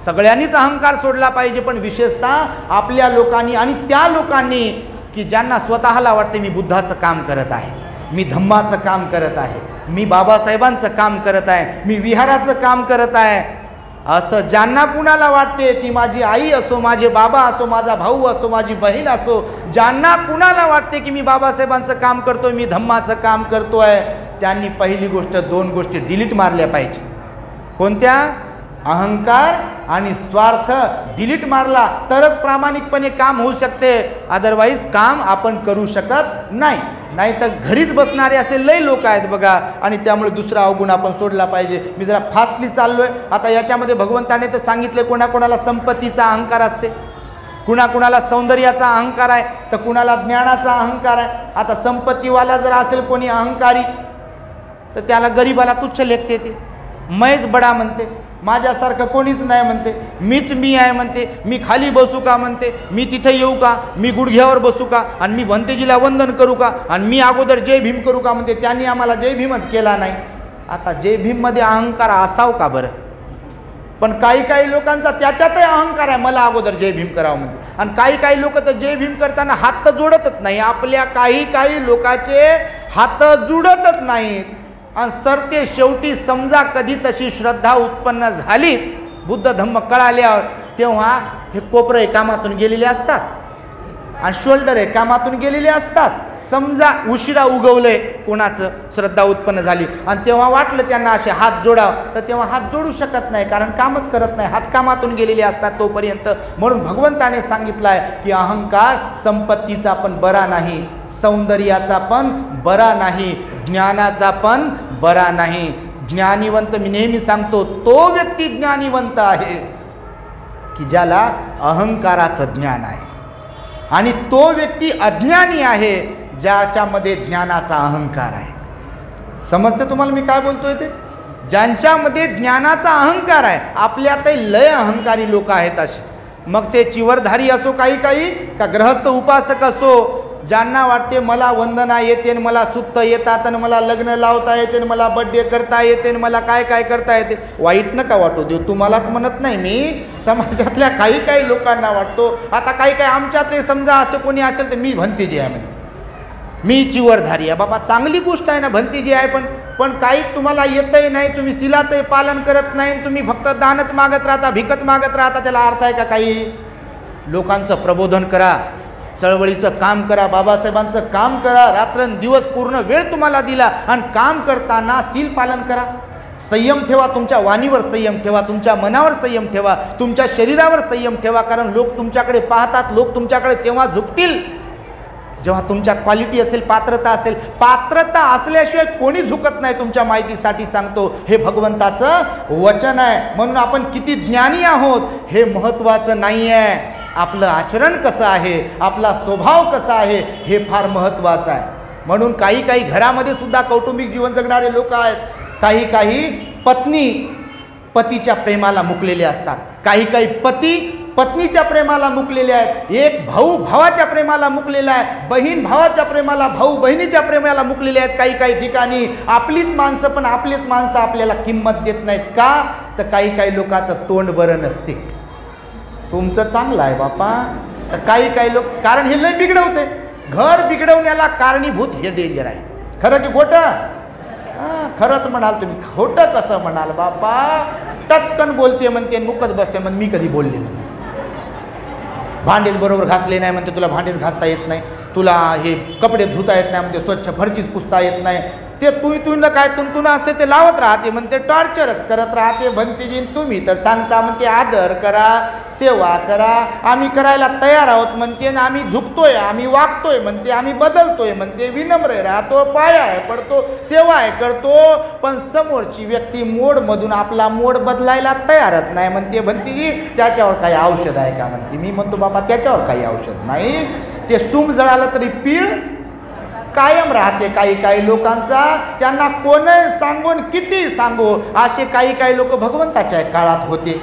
सगळ्यांनीच अहंकार सोडला पाहिजे, पण विशेषतः आपल्या लोकांनी. आणि त्या लोकांनी की ज्यांना स्वतःला वाटते मी बुद्धाचं काम करत आहे, मी धम्माचं काम करत आहे, मी बाबासाहेबांचं काम करत आहे, मी विहाराचं काम करत आहे, असं ज्यांना कुणाला वाटते, ती माझी आई असो, माझे बाबा असो, माझा भाऊ असो, माझी बहीण असो, ज्यांना कुणाला वाटते की मी बाबासाहेबांचं काम करतोय, मी धम्माचं काम करतोय, त्यांनी पहिली गोष्ट 2 गोष्टी डिलीट मारल्या पाहिजे. कोणत्या? अहंकार आणि स्वार्थ डिलीट मारला तरच प्रामाणिकपणे काम होऊ शकते. अदरवाईज काम आपण करू शकत नाही. नाही तर घरीच बसणारे असे लय लोक आहेत बघा. आणि त्यामुळे दुसरा अवगुण आपण सोडला पाहिजे. मी जरा फास्टली चाललोय. आता याच्यामध्ये भगवंताने तर सांगितले, कोणाकोणाला संपत्तीचा अहंकार असते, कुणाकुणाला सौंदर्याचा अहंकार आहे, तर कुणाला ज्ञानाचा अहंकार आहे. आता संपत्तीवाला जर असेल कोणी अहंकारी, तर त्याला गरीबाला तुच्छ लेखते, ते मैच बडा म्हणते, माझ्यासारखं कोणीच नाही म्हणते, मीच मी आहे म्हणते, मी खाली बसू का म्हणते, मी तिथे येऊ का, मी गुडघ्यावर बसू का, आणि मी भंतेजीला वंदन करू का, आणि मी अगोदर जय भीम करू का म्हणते. त्यांनी आम्हाला जय भीमच केला नाही. आता जय भीममध्ये अहंकार असाव का बरं? पण काही लोकांचा त्याच्यातही अहंकार आहे, मला अगोदर जय भीम करावं म्हणते. आणि काही लोक तर जय भीम करताना हात तर जोडतच नाही. आपल्या काही लोकांचे हात जुडतच नाहीत. आणि सरते शेवटी समजा कधी तशी श्रद्धा उत्पन्न झालीच, बुद्ध धम्म कळाल्यावर, तेव्हा हे कोपरं कामातून गेलेले असतात आणि शोल्डर कामातून गेलेले असतात. समजा उशिरा उगवलंय कोणाचं, श्रद्धा उत्पन्न झाली, आणि तेव्हा वाटलं त्यांना असे हात जोडाव, तर तेव्हा हात जोडू शकत नाही, कारण कामच करत नाही, हात कामातून गेलेले असतात तोपर्यंत. म्हणून भगवंताने सांगितलं आहे की अहंकार संपत्तीचा पण बरा नाही, सौंदर्याचा पण बरा नाही, ज्ञानाचा पण बरा नाही. ज्ञानीवंत, मी नेहमी सांगतो, तो व्यक्ती ज्ञानीवंत आहे की ज्याला अहंकाराचं ज्ञान आहे, आणि तो व्यक्ती अज्ञानी आहे ज्याच्यामध्ये ज्ञानाचा अहंकार आहे. समजते तुम्हाला मी काय बोलतोय ते? ज्यांच्यामध्ये ज्ञानाचा अहंकार आहे. आपल्यातही लय अहंकारी लोक आहेत असे, मग ते चिवरधारी असो, काही का ग्रहस्थ उपासक असो, ज्यांना वाटते मला वंदना येते, मला सुत्त येतात, आणि मला लग्न लावता येते, मला बड्डे करता येते, मला काय करता येते. वाईट नका वाटू देऊ, तुम्हालाच म्हणत नाही मी, समाजातल्या काही लोकांना वाटतो. आता काही आमच्यात समजा असं कोणी असेल तर मी भंतेजी आहे म्हणते, मी चिवरधारी आहे. बाबा चांगली गोष्ट आहे ना, भंतेजी आहे, पण काही तुम्हाला येतही नाही, तुम्ही शिलाचंही पालन करत नाही, तुम्ही फक्त दानच मागत राहता, भिकत मागत राहता. त्याला अर्थ आहे का? काही लोकांचं प्रबोधन करा, चळवळीचं काम करा, बाबासाहेबांचं काम करा, रात्रंदिवस पूर्ण वेळ तुम्हाला दिला, आणि काम करताना शील पालन करा, संयम ठेवा, तुमच्या वाणीवर संयम ठेवा, तुमच्या मनावर संयम ठेवा, तुमच्या शरीरावर संयम ठेवा. कारण लोक तुमच्याकडे पाहतात, लोक तुमच्याकडे तेव्हा झुकतील जेव्हा तुमच्यात क्वालिटी असेल, पात्रता असेल. पात्रता असल्याशिवाय कोणी झुकत नाही, तुमच्या माहितीसाठी सांगतो, हे भगवंताचं वचन आहे. म्हणून आपण किती ज्ञानी आहोत हे महत्त्वाचं नाही आहे, आपलं आचरण कसं आहे, आपला स्वभाव कसा आहे हे फार महत्त्वाचं आहे. म्हणून काही घरामध्ये सुद्धा कौटुंबिक जीवन जगणारे लोक आहेत. काही पत्नी पतीच्या प्रेमाला मुकलेले असतात, काही पती पत्नीच्या प्रेमाला मुकलेले आहेत, एक भाऊ भावाच्या प्रेमाला मुकलेला आहे, बहीण भावाच्या प्रेमाला, भाऊ बहिणीच्या प्रेमाला मुकलेले आहेत. काही ठिकाणी आपलीच माणसं, पण आपलीच माणसं आपल्याला किंमत देत नाहीत. का? तर काही लोकांचं तोंड बरं नसते. तुमचं चांगलं आहे बापा, तर काही लोक, कारण हे लय बिघडवते. घर बिघडवण्याला कारणीभूत हे डेंजर आहे. खरं की खोटं? खरंच म्हणाल तुम्ही. खोटं कसं म्हणाल बापा? टचकन बोलते म्हणते, मुकत बसते म्हणते मी कधी बोलले नाही. भांडेच बरोबर घासले नाही म्हणते, तुला भांडेच घासता येत नाही, तुला हे कपडे धुता येत नाही म्हणते, स्वच्छ फरचीच पुसता येत नाही. ते तुला काय तुन असते ते लावत राहते म्हणते, टॉर्चरच करत राहते. भंतीजी तुम्ही तर सांगता म्हणते आदर करा, सेवा करा, आम्ही करायला तयार आहोत म्हणते, आणि आम्ही झुकतोय, आम्ही वागतोय म्हणते, आम्ही बदलतोय म्हणते, विनम्र राहतो, पाया आहे पडतो, सेवा आहे करतो. पण समोरची व्यक्ती मोडमधून आपला मोड बदलायला तयारच नाही म्हणते. भंतीजी त्याच्यावर काही औषध आहे का म्हणते. मी म्हणतो बाबा त्याच्यावर काही औषध नाही. ते सूम जळालं तरी पीळ कायम राहते काही लोकांचा. त्यांना कोणी सांगून किती सांगू, असे काही लोक भगवंताच्या काळात होते.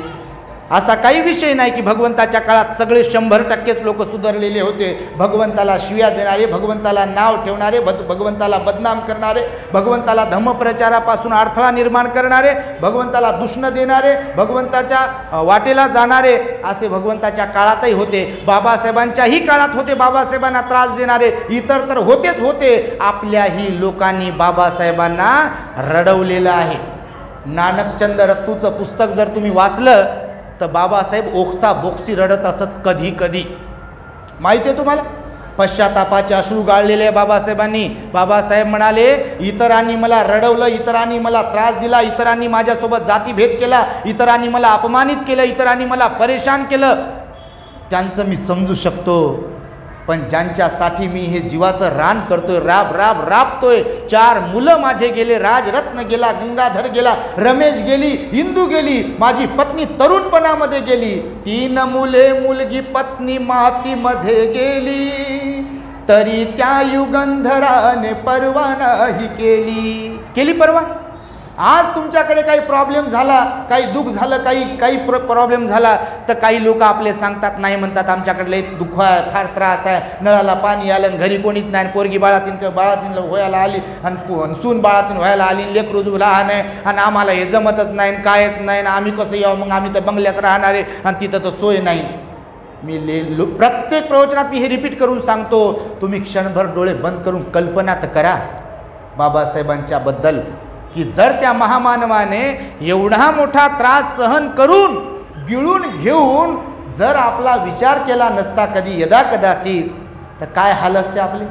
असा काही विषय नाही की भगवंताच्या काळात सगळे 100% लोक सुधारलेले होते. भगवंताला शिव्या देणारे, भगवंताला नाव ठेवणारे, भगवंताला बदनाम करणारे, भगवंताला धम्मप्रचारापासून अडथळा निर्माण करणारे, भगवंताला दूषण देणारे, भगवंताच्या वाटेला जाणारे असे भगवंताच्या काळातही होते. बाबासाहेबांच्याही काळात होते बाबासाहेबांना त्रास देणारे. इतर तर होतेच होते. आपल्याही लोकांनी बाबासाहेबांना रडवलेलं आहे. नानकचंद रत्तूचं पुस्तक जर तुम्ही वाचलं तर बाबासाहेब ओक्सा बोक्सी रडत असत कधी. माहिती आहे तुम्हाला? पश्चातापाचे अश्रू गाळलेले बाबासाहेबांनी. बाबासाहेब म्हणाले इतरांनी मला रडवलं, इतरांनी मला त्रास दिला, इतरांनी माझ्यासोबत जातीभेद केला, इतरांनी मला अपमानित केलं, इतरांनी मला परेशान केलं, त्यांचं मी समजू शकतो. पण ज्यांच्यासाठी मी हे जीवाचं रान करतोय, राबतोय, 4 मुलं माझे गेले, राजरत्न गेला, गंगाधर गेला, रमेश गेली, इंदू गेली, माझी पत्नी तरुणपणामध्ये गेली, 3 मुले मुलगी पत्नी मातीमध्ये गेली, तरी त्या युगंधराने पर्वा नाही केली पर्वा. आज तुमच्याकडे काही प्रॉब्लेम झाला, काही दुःख झालं, काही प्रॉब्लेम झाला तर काही लोक आपले सांगतात, नाही म्हणतात आमच्याकडले दुःख आहे, फार त्रास आहे, नळाला पाणी आलं, घरी कोणीच नाही, पोरगी बाळातीन व्हायला आली, आणि सून बाळातीन व्हायला आली, लेकरू लहान आहे, आणि आम्हाला हे जमतच नाही, कायच नाही, आम्ही कसं यावं, मग आम्ही तर बंगल्यात राहणारे, आणि तिथं तर सोय नाही. मी प्रत्येक प्रवचनात मी हे रिपीट करून सांगतो, तुम्ही क्षणभर डोळे बंद करून कल्पना तर करा बाबासाहेबांच्या बद्दल, की जर त्या महामानवाने एवढा मोठा त्रास सहन करून गिळून घेऊन जर आपला विचार केला नसता कधी यदा कदाचित, तर काय हाल असते आपले,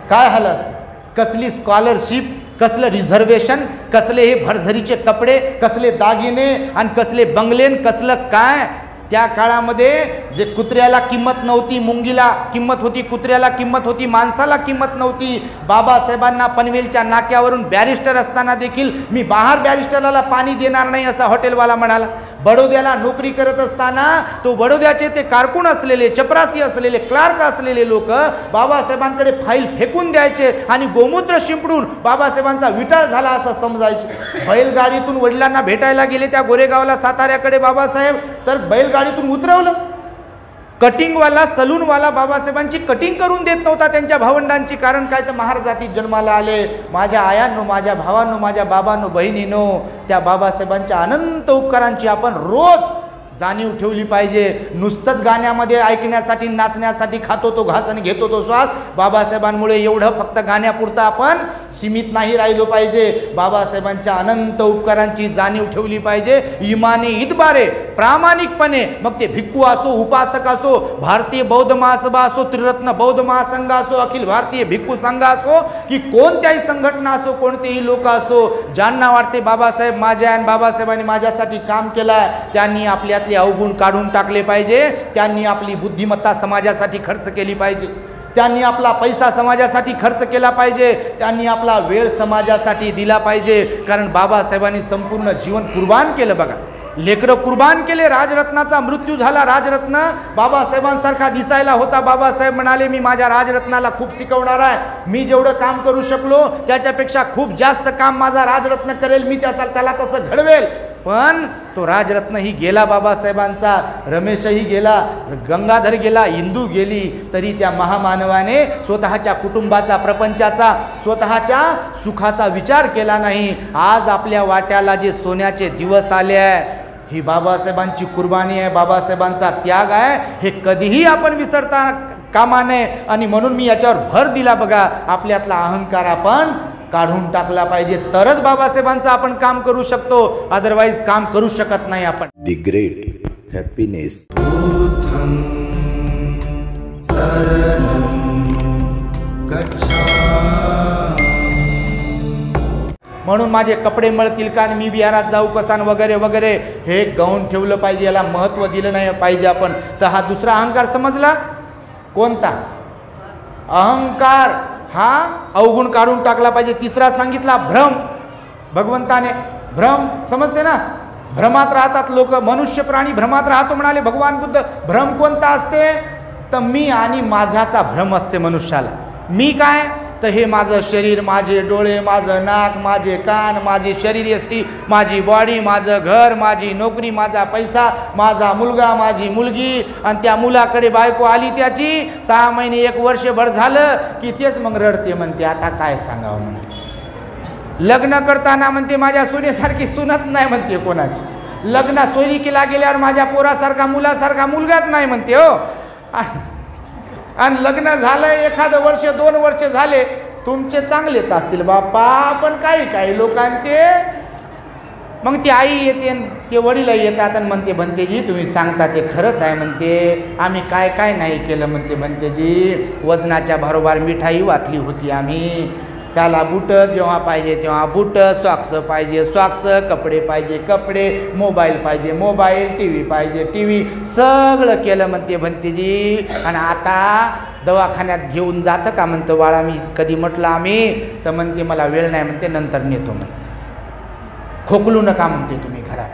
काय हाल असते. कसली स्कॉलरशिप, कसलं रिझर्वेशन, कसले हे भरझरीचे कपडे, कसले दागिने, आणि कसले बंगलेन, कसलं काय. त्या काळामध्ये जे कुत्र्याला किंमत नव्हती, मुंगीला किंमत होती, कुत्र्याला किंमत होती, माणसाला किंमत नव्हती. बाबासाहेबांना पनवेलच्या नाक्यावरून बॅरिस्टर असताना देखील मी बाहेर बॅरिस्टरला पाणी देणार नाही असा हॉटेलवाला म्हणाला. बडोद्याला नोकरी करत असताना तो बडोद्याचे ते कारकून असलेले, चपरासी असलेले, क्लार्क असलेले लोक बाबासाहेबांकडे फाईल फेकून द्यायचे आणि गोमूत्र शिंपडून बाबासाहेबांचा विटाळ झाला असं समजायचे. बैलगाडीतून वडिलांना भेटायला गेले त्या गोरेगावला, साताऱ्याकडे बाबासाहेब, तर बैलगाडीतून उतरवलं. कटिंगवाला, सलूनवाला बाबासाहेबांची कटिंग करून देत नव्हता त्यांच्या भावंडांची. कारण काय तर महार जातीत जन्माला आले. माझ्या आयांनो, माझ्या भावांनो, माझ्या बाबांनो, बहिणींनो, त्या बाबासाहेबांच्या अनंत उपकारांची आपण रोज जाणीव ठेवली पाहिजे. नुसतंच गाण्यामध्ये ऐकण्यासाठी, नाचण्यासाठी खातो तो घास आणि घेतो तो श्वास, बाबासाहेबांमुळे एवढं फक्त गाण्यापुरतं आपण सीमित नाही राहिलो पाहिजे. बाबासाहेबांच्या अनंत उपकारांची जाणीव ठेवली पाहिजे. इमाने इतबारे, प्रामाणिकपणे, मग ते भिक्खू असो, उपासक असो, भारतीय बौद्ध महासभा असो, त्रिरत्न बौद्ध महासंघ असो, अखिल भारतीय भिक्खू संघ असो, की कोणत्याही संघटना असो, कोणतेही लोक असो, ज्यांना वाटते बाबासाहेब माझ्या आणि बाबासाहेबांनी माझ्यासाठी काम केलं आहे, त्यांनी आपल्यातले अवगुण काढून टाकले पाहिजे. त्यांनी आपली बुद्धिमत्ता समाजासाठी खर्च केली पाहिजे. त्यांनी आपला पैसा समाजासाठी खर्च केला पाहिजे. त्यांनी आपला वेळ समाजासाठी दिला पाहिजे. कारण बाबासाहेबांनी संपूर्ण जीवन कुर्बान केलं. बघा, लेकरं कुर्बान केले. राजरत्नाचा मृत्यू झाला. राजरत्न बाबासाहेबांसारखा दिसायला होता. बाबासाहेब म्हणाले मी माझ्या राजरत्नाला खूप शिकवणार आहे. मी जेवढं काम करू शकलो त्याच्यापेक्षा खूप जास्त काम माझा राजरत्न करेल. मी त्याला तसं घडवेल. पण तो राजरत्नही गेला बाबासाहेबांचा. रमेशही गेला, गंगाधर गेला, इंदू गेली. तरी त्या महामानवाने स्वतःच्या कुटुंबाचा, प्रपंचाचा, स्वतःच्या सुखाचा विचार केला नाही. आज आपल्या वाट्याला जे सोन्याचे दिवस आले आहे, ही बाबासाहेबांची कुर्बानी आहे, बाबासाहेबांचा त्याग आहे. हे कधीही आपण विसरता कामा नये. आणि म्हणून मी याच्यावर भर दिला बघा, आपल्यातला अहंकार आपण काढून टाकला पाहिजे, तरच बाबासाहेबांचं आपण काम करू शकतो, अदरवाईज काम करू शकत नाही आपण. The great happiness. म्हणून माझे कपडे मळतील का आणि मी विहारात जाऊ कसा वगैरे वगैरे हे गौण ठेवलं पाहिजे, याला महत्त्व दिलं नाही पाहिजे आपण. तर हा दुसरा अहंकार समजला. कोणता अहंकार? हा अवगुण काढून टाकला पाहिजे. तिसरा सांगितला भ्रम. भगवंताने भ्रम समजते ना, भ्रमात राहतात लोक, मनुष्य प्राणी भ्रमात राहतो म्हणाले भगवान बुद्ध. भ्रम कोणता असते? तर मी आणि माझाचा भ्रम असते मनुष्याला. मी काय? तर हे माझं शरीर, माझे डोळे, माझं नाक, माझे कान, माझी शरीरयष्टी, माझी बॉडी, माझं घर, माझी नोकरी, माझा पैसा, माझा मुलगा, माझी मुलगी, आणि त्या मुलाकडे बायको आली त्याची 6 महिने 1 वर्षभर झालं की तेच मग रडते, म्हणते आता काय सांगावं म्हणते. लग्न करताना म्हणते माझ्या सुनेसारखी सुनच नाही म्हणते कोणाची. लग्न सोयरिकीला गेल्यावर माझ्या पोरासारखा मुलासारखा मुलगाच नाही म्हणते हो. आणि लग्न झालं 1 वर्ष 2 वर्ष झाले, तुमचे चांगलेच असतील बापा, पण काही लोकांचे. मग ती आई येते, ते वडील येतात आणि म्हणते भंतेजी तुम्ही सांगता ते खरंच आहे म्हणते, आम्ही काय नाही केलं म्हणते भंतेजी. वजनाच्या भरोबार मिठाई वाटली होती आम्ही, त्याला बूट जेव्हा पाहिजे तेव्हा बूट, सॉक्स पाहिजे सॉक्स, कपडे पाहिजे कपडे, मोबाईल पाहिजे मोबाईल, टी व्ही पाहिजे टी व्ही, सगळं केलं म्हणते भंतेजी. आणि आता दवाखान्यात घेऊन जातं का म्हणतं बाळा, मी कधी म्हटलं आम्ही, तर म्हणते मला वेळ नाही म्हणते, नंतर नेतो म्हणते. खोकलू नका म्हणते तुम्ही घरात,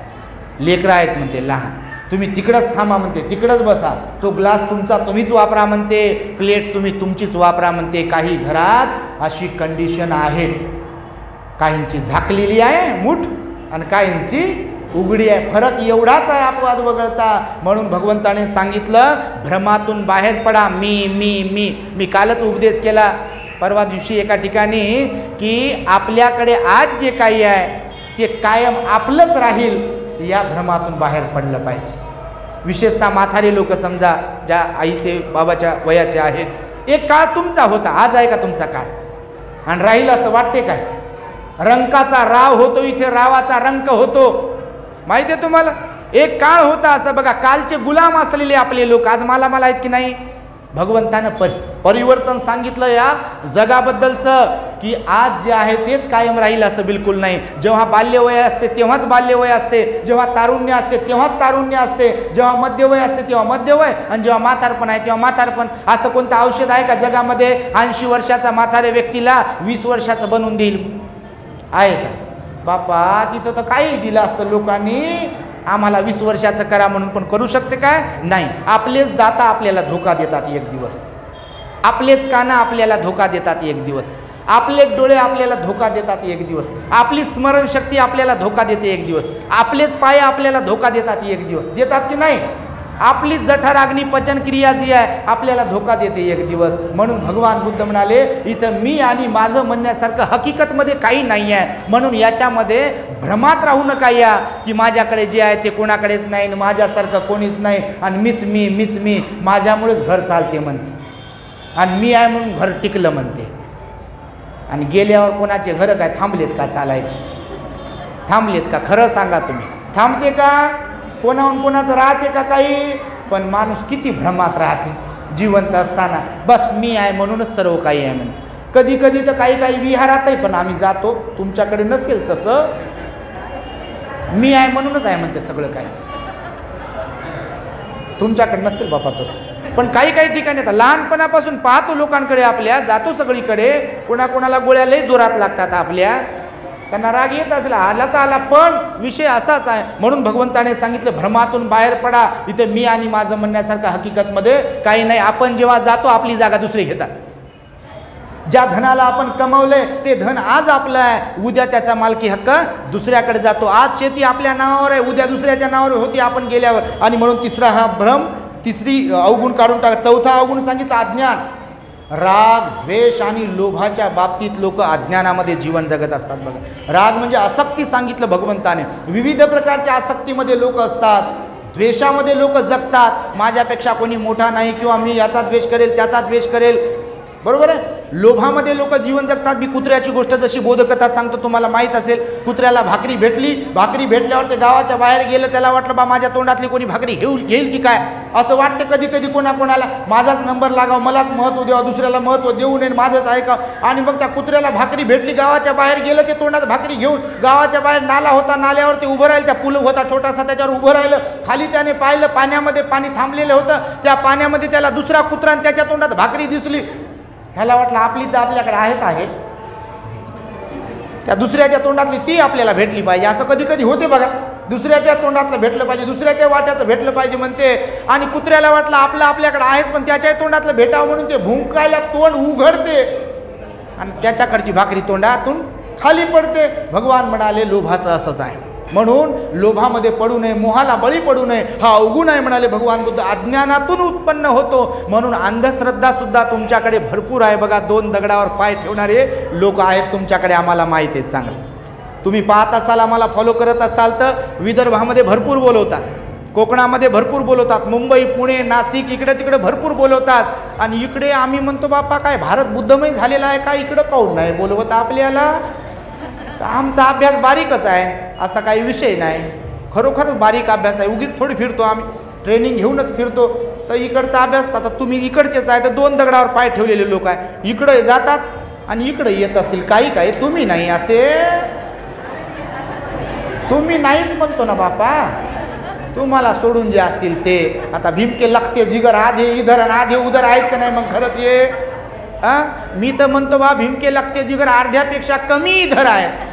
लेकरं आहेत म्हणते लहान, तुम्ही तिकडंच थांबा म्हणते, तिकडंच बसा, तो ग्लास तुमचा तुम्हीच वापरा म्हणते, प्लेट तुम्ही तुमचीच वापरा म्हणते. काही घरात अशी कंडिशन आहे, काहींची झाकलेली आहे मूठ आणि काहींची उघडी आहे. फरक एवढाच आहे अपवाद वगळता. म्हणून भगवंताने सांगितलं भ्रमातून बाहेर पडा. मी मी मी मी कालच उपदेश केला परवा दिवशी एका ठिकाणी, की आपल्याकडे आज जे काही आहे ते कायम आपलंच राहील, या भ्रमातून बाहेर पडलं पाहिजे. विशेषतः म्हातारे लोक समजा, ज्या आईचे बाबाच्या वयाचे आहेत, एक काळ तुमचा होता, आज आहे का तुमचा काळ? आणि राहील असं वाटते काय? रंकाचा राव होतो इथे, रावाचा रंक होतो, माहिती आहे तुम्हाला? एक काळ होता असं बघा. कालचे गुलाम असलेले आपले लोक आज मला आहेत की नाही? भगवंतानं परिवर्तन सांगितलं या जगाबद्दलचं, की आज जे आहे तेच कायम राहील असं बिलकुल नाही. जेव्हा बाल्यवय असते तेव्हाच बाल्यवय असते, जेव्हा तारुण्य असते तेव्हाच तारुण्य असते, जेव्हा मध्यवय असते तेव्हा मध्यवय, आणि जेव्हा म्हातारपण आहे तेव्हा म्हातारपण. असं कोणतं औषध आहे का जगामध्ये 80 वर्षाचा म्हातारे व्यक्तीला 20 वर्षाचं बनवून देईल? आहे का बापा? तिथं तर काही दिलं असतं लोकांनी, आम्हाला 20 वर्षाचं करा म्हणून, पण करू शकते काय? नाही. आपलेच दाता आपल्याला धोका देतात एक दिवस, आपलेच कानं आपल्याला धोका देतात एक दिवस, आपलेच डोळे आपल्याला धोका देतात एक दिवस, आपली स्मरणशक्ती आपल्याला धोका देते एक दिवस, आपलेच पाय आपल्याला धोका देतात एक दिवस. देतात की नाही? आपली जठराग्नी पचनक्रिया जी आहे आपल्याला धोका देते एक दिवस. म्हणून भगवान बुद्ध म्हणाले इथं मी आणि माझं म्हणण्यासारखं हकीकतमध्ये काही नाही आहे. म्हणून याच्यामध्ये भ्रमात राहू नका या, की माझ्याकडे जे आहे ते कोणाकडेच नाही, माझ्यासारखं कोणीच नाही, आणि मीच मी माझ्यामुळेच घर चालते म्हणते, आणि मी आहे म्हणून घर टिकलं म्हणते. आणि गेल्यावर कोणाचे घरं काय थांबलेत का चालायचे? थांबलेत का? खरं सांगा तुम्ही, थांबते का? कोणाहून कोणाचं राहते का काही? पण माणूस किती भ्रमात राहते जिवंत असताना, बस मी आहे म्हणूनच सर्व काही आहे म्हणते. कधी कधी तर काही विहारातही पण आम्ही जातो, तुमच्याकडे नसेल तसं, मी आहे म्हणूनच आहे म्हणते सगळं काही, तुमच्याकडे नसेल बापा तसं. पण काही ठिकाणी आता लहानपणापासून पाहतो लोकांकडे, आपल्या जातो सगळीकडे, कोणाकोणाला गोळ्या लई जोरात लागतात आपल्या, त्यांना राग येत असला आला तर आला, पण विषय असाच आहे. म्हणून भगवंताने सांगितलं भ्रमातून बाहेर पडा. इथे मी आणि माझं म्हणण्यासारखं हकीकतमध्ये काही नाही. आपण जेव्हा जातो आपली जागा दुसरे घेतात. ज्या धनाला आपण कमवलंय ते धन आज आपलं आहे, उद्या त्याचा मालकी हक्क दुसऱ्याकडे जातो. आज शेती आपल्या नावावर आहे, उद्या दुसऱ्याच्या नावावर होती आपण गेल्यावर. आणि म्हणून तिसरा हा भ्रम, तिसरी अवगुण काढून टाक. चौथा अवगुण सांगितलं अज्ञान. राग, द्वेष आणि लोभाच्या बाबतीत लोक अज्ञानामध्ये जीवन जगत असतात बघा. राग म्हणजे आसक्ती सांगितलं भगवंताने, विविध प्रकारच्या आसक्तीमध्ये लोक असतात. द्वेषामध्ये लोक जगतात, माझ्यापेक्षा कोणी मोठा नाही किंवा मी याचा द्वेष करेल त्याचा द्वेष करेल, बरोबर आहे. लोभामध्ये लोक जीवन जगतात. मी कुत्र्याची गोष्ट जशी बोधकथा सांगतो, तुम्हाला माहीत असेल, कुत्र्याला भाकरी भेटली, भाकरी भेटल्यावर ते गावाच्या बाहेर गेलं, त्याला वाटलं बा माझ्या तोंडातली कोणी भाकरी घेईल की काय, असं वाटते कधी कधी कोणाकोणाला, माझाच नंबर लागावं, मलाच महत्त्व द्यावं, दुसऱ्याला महत्त्व देऊ नये, माझंच ऐकावं. आणि मग त्या कुत्र्याला भाकरी भेटली, गावाच्या बाहेर गेलं, ते तोंडात भाकरी घेऊन गावाच्या बाहेर नाला होता, नाल्यावर ते उभं राहिलं, त्या पूल होता छोटासा, त्याच्यावर उभं राहिलं. खाली त्याने पाहिलं, पाण्यामध्ये पाणी थांबलेलं होतं, त्या पाण्यामध्ये त्याला दुसरा कुत्रा आणि त्याच्या तोंडात भाकरी दिसली. ह्याला वाटलं आपली तर आपल्याकडे आहेच आहे, त्या दुसऱ्याच्या तोंडातली ती आपल्याला भेटली पाहिजे. असं कधी कधी होते बघा, दुसऱ्याच्या तोंडातलं भेटलं पाहिजे, दुसऱ्याच्या वाट्याचं भेटलं पाहिजे म्हणते. आणि कुत्र्याला वाटलं आपलं आपल्याकडे आहेच, पण त्याच्या तोंडातलं भेटावं म्हणून ते भुंकायला तोंड उघडते आणि त्याच्याकडची भाकरी तोंडातून खाली पडते. भगवान म्हणाले लोभाचं असंच आहे, म्हणून लोभामध्ये पडू नये, मोहाला बळी पडू नये, हा अवगुण आहे म्हणाले भगवान बुद्ध. अज्ञानातून उत्पन्न होतो, म्हणून अंधश्रद्धा सुद्धा तुमच्याकडे भरपूर आहे बघा. 2 दगडावर पाय ठेवणारे लोक आहेत तुमच्याकडे, आम्हाला माहीत आहेत. सांगा, तुम्ही पाहत असाल, आम्हाला फॉलो करत असाल तर विदर्भामध्ये भरपूर बोलवतात, कोकणामध्ये भरपूर बोलवतात, मुंबई पुणे नाशिक इकडे तिकडे भरपूर बोलवतात. आणि इकडे आम्ही म्हणतो बापा काय भारत बुद्धमय झालेला आहे का, इकडं काऊन नाही बोलवत आपल्याला. तर आमचा अभ्यास बारीकच आहे, असा काही विषय नाही, खरोखरच बारीक अभ्यास आहे. उगीच थोडी फिरतो आम्ही, ट्रेनिंग घेऊनच फिरतो. तर इकडचा अभ्यास, आता तुम्ही इकडचेच आहे तर 2 दगडावर पाय ठेवलेले लोक आहे, इकडे जातात आणि इकडे येत असतील काही काही, तुम्ही नाही, असे तुम्ही नाहीच म्हणतो ना बापा, तुम्हाला सोडून जे असतील ते. आता भीमके लागते जिगर आधे इधर आणि आधे उधर आहेत का नाही मग खरंच ये. मी तर म्हणतो बा भीमके लागते जिगर अर्ध्यापेक्षा कमी इधर आहेत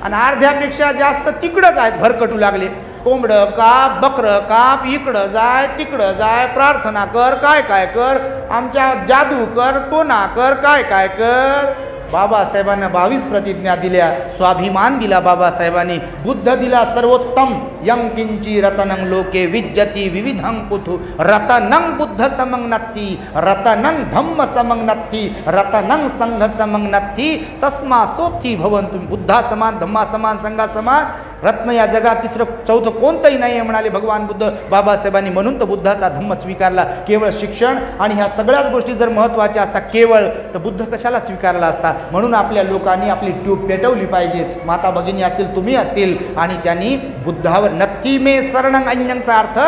आणि अर्ध्यापेक्षा जास्त तिकडंच आहेत, भरकटू लागले. कोंबडं काप, बकरं काप, इकडं जाय तिकडं जाय, प्रार्थना कर, काय काय कर, आमच्या जादू कर, टोना कर, काय काय कर. बाबासाहेबांना 22 प्रतिज्ञा दिल्या, स्वाभिमान दिला बाबासाहेबांनी, बुद्ध दिला सर्वोत्तम. यं किंची रतनं लोके विज्जती विविधं कुथु, रतनं बुद्ध समं नत्थी, रतनं धम्म समं नत्थी, रतनं संघ समं नत्थी, तस्मा सोथी भवन्तु. बुद्धा समान, धम्मा समान, संघा समान, रत्न या जगात तिसरं चौथं कोणतंही नाही आहे म्हणाले भगवान बुद्ध बाबासाहेबांनी. म्हणून तर बुद्धाचा धम्म स्वीकारला. केवळ शिक्षण आणि ह्या सगळ्याच गोष्टी जर महत्त्वाच्या असतात केवळ, तर बुद्ध कशाला स्वीकारला असता. म्हणून आपल्या लोकांनी आपली ट्यूब पेटवली पाहिजे, माता भगिनी असतील, तुम्ही असतील, आणि त्यांनी बुद्धावर नत्थी मे शरणं अन्यंचा अर्थ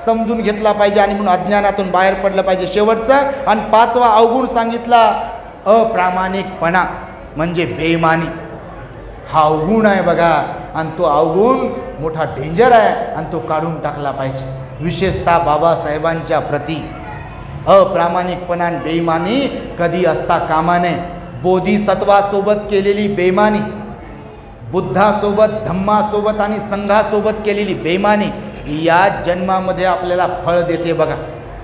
समजून घेतला पाहिजे आणि म्हणून अज्ञानातून बाहेर पडलं पाहिजे. शेवटचं आणि 5वा अवगुण सांगितला, अप्रामाणिकपणा म्हणजे बेईमानी. हा अवगुण आहे बघा, आणि तो अवगुण मोठा डेंजर आहे आणि तो काढून टाकला पाहिजे. विशेषतः बाबासाहेबांच्या प्रती अप्रामाणिकपणा आणि बेईमानी कधी असता कामा नये. बोधिसत्वासोबत केलेली बेईमानी, बुद्धासोबत, धम्मासोबत आणि संघासोबत केलेली बेईमानी या जन्मामध्ये आपल्याला फळ देते बघा.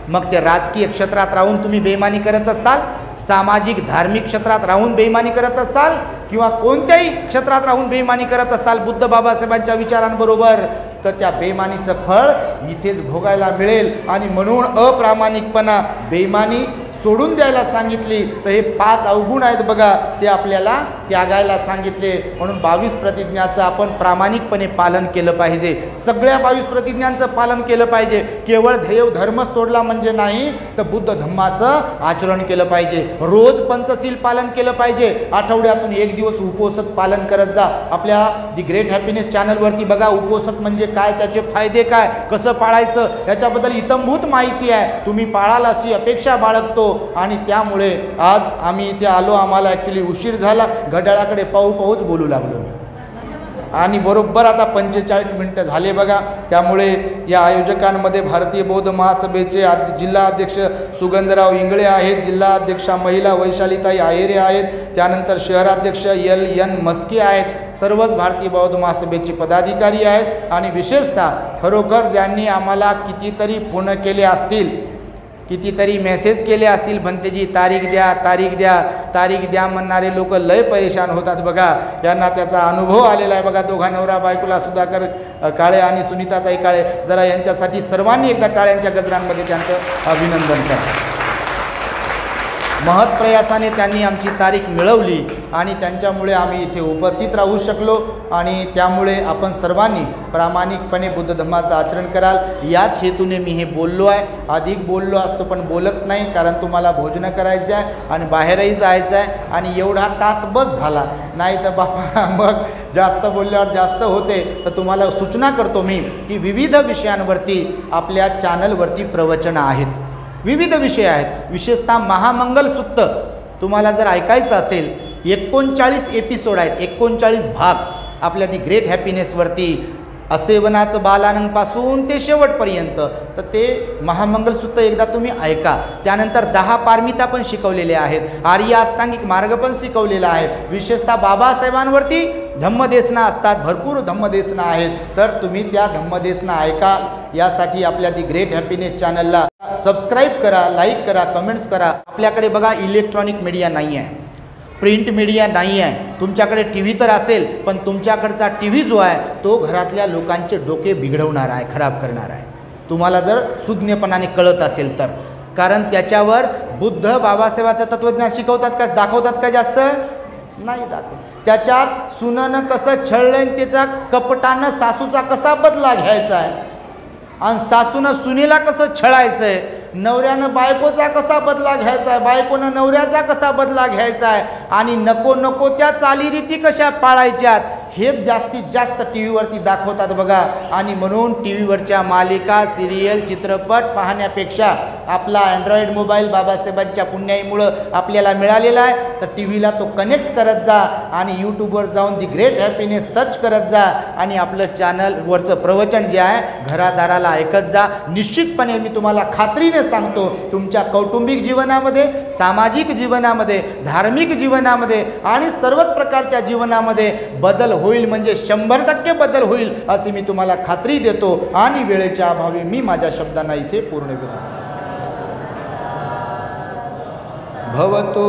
मग ते राजकीय क्षेत्रात राहून तुम्ही बेईमानी करत असाल, सामाजिक धार्मिक क्षेत्रात राहून बेईमानी करत असाल, किंवा कोणत्याही क्षेत्रात राहून बेईमानी करत असाल बुद्ध बाबासाहेबांच्या विचारांबरोबर, तर त्या बेईमानीचं फळ इथेच भोगायला मिळेल. आणि म्हणून अप्रामाणिकपणा, बेईमानी सोडून द्यायला सांगितली. तर हे 5 अवगुण आहेत बघा, ते आपल्याला त्यागायला सांगितले. म्हणून 22 प्रतिज्ञाचं आपण प्रामाणिकपणे पालन केलं पाहिजे. सगळ्या 22 प्रतिज्ञांचं पालन केलं पाहिजे. केवळ देव धर्म सोडला म्हणजे नाही, तर बुद्ध धम्माचं आचरण केलं पाहिजे. रोज पंचशील पालन केलं पाहिजे. आठवड्यातून 1 दिवस उपवासत पालन करत जा. आपल्या दी ग्रेट हॅपीनेस चॅनलवरती बघा, उपवासत म्हणजे काय, त्याचे फायदे काय, कसं पाळायचं याच्याबद्दल इतंभूत माहिती आहे. तुम्ही पाळाल अशी अपेक्षा बाळगतो. आणि त्यामुळे आज आम्ही इथे आलो. आम्हाला ॲक्च्युली उशीर झाला, घड्याळाकडे पाहूच बोलू लागलो मी. आणि बरोबर आता 45 मिनिटं झाले बघा. त्यामुळे या आयोजकांमध्ये भारतीय बौद्ध महासभेचे जिल्हा अध्यक्ष सुगंधराव इंगळे आहेत, जिल्हा अध्यक्षा महिला वैशालीताई आहेरे आहेत, त्यानंतर शहराध्यक्ष LN मस्के आहेत. सर्वच भारतीय बौद्ध महासभेचे पदाधिकारी आहेत. आणि विशेषतः खरोखर ज्यांनी आम्हाला कितीतरी फोन केले असतील, कितीतरी मेसेज केले असतील, भंतेजी तारीख द्या, तारीख द्या, तारीख द्या म्हणणारे लोक लय परेशान होतात बघा. यांना त्याचा अनुभव आलेला आहे बघा. दोघा नवरा बायकोला सुधाकर काळे आणि सुनीताताई काळे, जरा यांच्यासाठी सर्वांनी एकदा टाळ्यांच्या गजरांमध्ये त्यांचं अभिनंदन करा. महत्प्रयासाने त्यांनी आमची तारीख मिळवली आणि त्यांच्यामुळे आम्ही इथे उपस्थित राहू शकलो आणि त्यामुळे आपण सर्वांनी प्रामाणिकपणे बुद्ध धम्माचं आचरण कराल याच हेतूने मी हे बोललो आहे. अधिक बोललो असतो पण बोलत नाही, कारण तुम्हाला भोजनं करायचे आहे आणि बाहेरही जायचं आहे आणि एवढा तास बस झाला. नाही तर बापा मग जास्त बोलल्यावर जास्त होते. तर तुम्हाला सूचना करतो मी की विविध विषयांवरती आपल्या चॅनलवरती प्रवचनं आहेत, विविध विषय आहेत. विशेषतः महामंगल सूक्त तुम्हाला जर ऐकायचं असेल 39 एपिसोड आहेत, 39 भाग आपल्या दी ग्रेट हॅपीनेसवरती असेवनाचं बालानंदपासून ते शेवटपर्यंत. तर ते महामंगलसूत्र एकदा तुम्ही ऐका. त्यानंतर 10 पारमिता पण शिकवलेल्या आहेत, आर्य अष्टांगिक मार्ग पण शिकवलेला आहे. विशेषतः बाबासाहेबांवरती धम्मदेशना असतात, भरपूर धम्मदेशना आहेत. तर तुम्ही त्या धम्मदेशना ऐका. यासाठी आपल्या दी ग्रेट हॅपीनेस चॅनलला सबस्क्राईब करा, लाईक करा, कमेंट्स करा. आपल्याकडे बघा इलेक्ट्रॉनिक मीडिया नाही आहे, प्रिंट मीडिया नाही आहे. तुमच्याकडे टी व्ही तर असेल, पण तुमच्याकडचा टी व्ही जो आहे तो घरातल्या लोकांचे डोके बिघडवणार आहे, खराब करणार आहे. तुम्हाला जर सुज्ञपणाने कळत असेल तर, कारण त्याच्यावर बुद्ध बाबासाहेबाचं तत्त्वज्ञान शिकवतात का, दाखवतात का, जास्त नाही दाखवत. त्याच्यात सुनानं कसं छळलं, त्याचा कपटानं सासूचा कसा बदला घ्यायचा आहे आणि सासूनं सुनेला कसं छळायचं आहे, नवऱ्यानं बायकोचा कसा बदला घ्यायचा आहे, बायकोनं नवऱ्याचा कसा बदला घ्यायचा आहे आणि नको नको त्या चालीरीती कशा पाळायच्यात, हेच जास्तीत जास्त टी व्हीवरती दाखवतात बघा. आणि म्हणून टी व्हीवरच्या मालिका, सिरियल, चित्रपट पाहण्यापेक्षा आपला अँड्रॉइड मोबाईल बाबासाहेबांच्या पुण्याईमुळं आपल्याला मिळालेला आहे. तर टी व्हीला तो कनेक्ट करत जा आणि यूट्यूबवर जाऊन दी ग्रेट हॅपीनेस सर्च करत जा आणि आपलं चॅनलवरचं प्रवचन जे आहे घरादाराला ऐकत जा. निश्चितपणे मी तुम्हाला खात्रीने सांगतो, तुमच्या कौटुंबिक जीवनामध्ये, सामाजिक जीवनामध्ये, धार्मिक जीवनामध्ये आणि सर्वच प्रकारच्या जीवनामध्ये बदल होईल, म्हणजे 100% बदल होईल असे मी तुम्हाला खात्री देतो. आणि वेळेच्या अभावी मी माझ्या शब्दांना इथे पूर्ण करतो. भवतो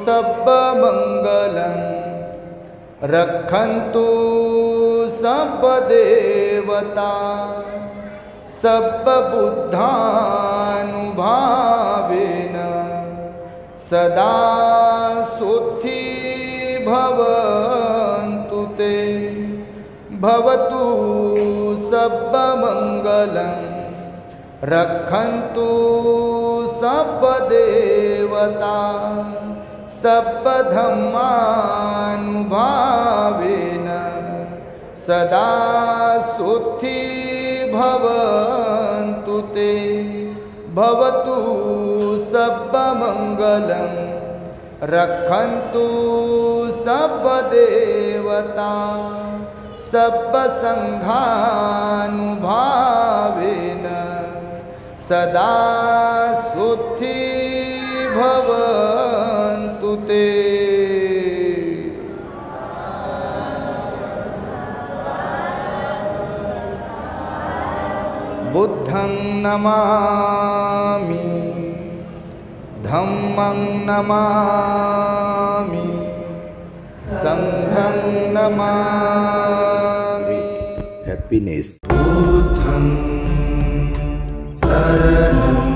सब मंगलम रक्षन्तु सब देवता सब बुद्धानुभावेन सदा सुखी भवन्तु ते. भवतु सब मंगलम रक्षन्तु सब देवता सब धम्मानुभावेन सदा सुखी भवन्तु ते. भवतु सब मंगलम रक्षन्तु सब देवता सब संघानुभावेन सदा सुखी भवन्तु ते. बुद्धं नमामि, धम्मं नमामि, संघं नमामि. Happiness. बुद्धं शरणं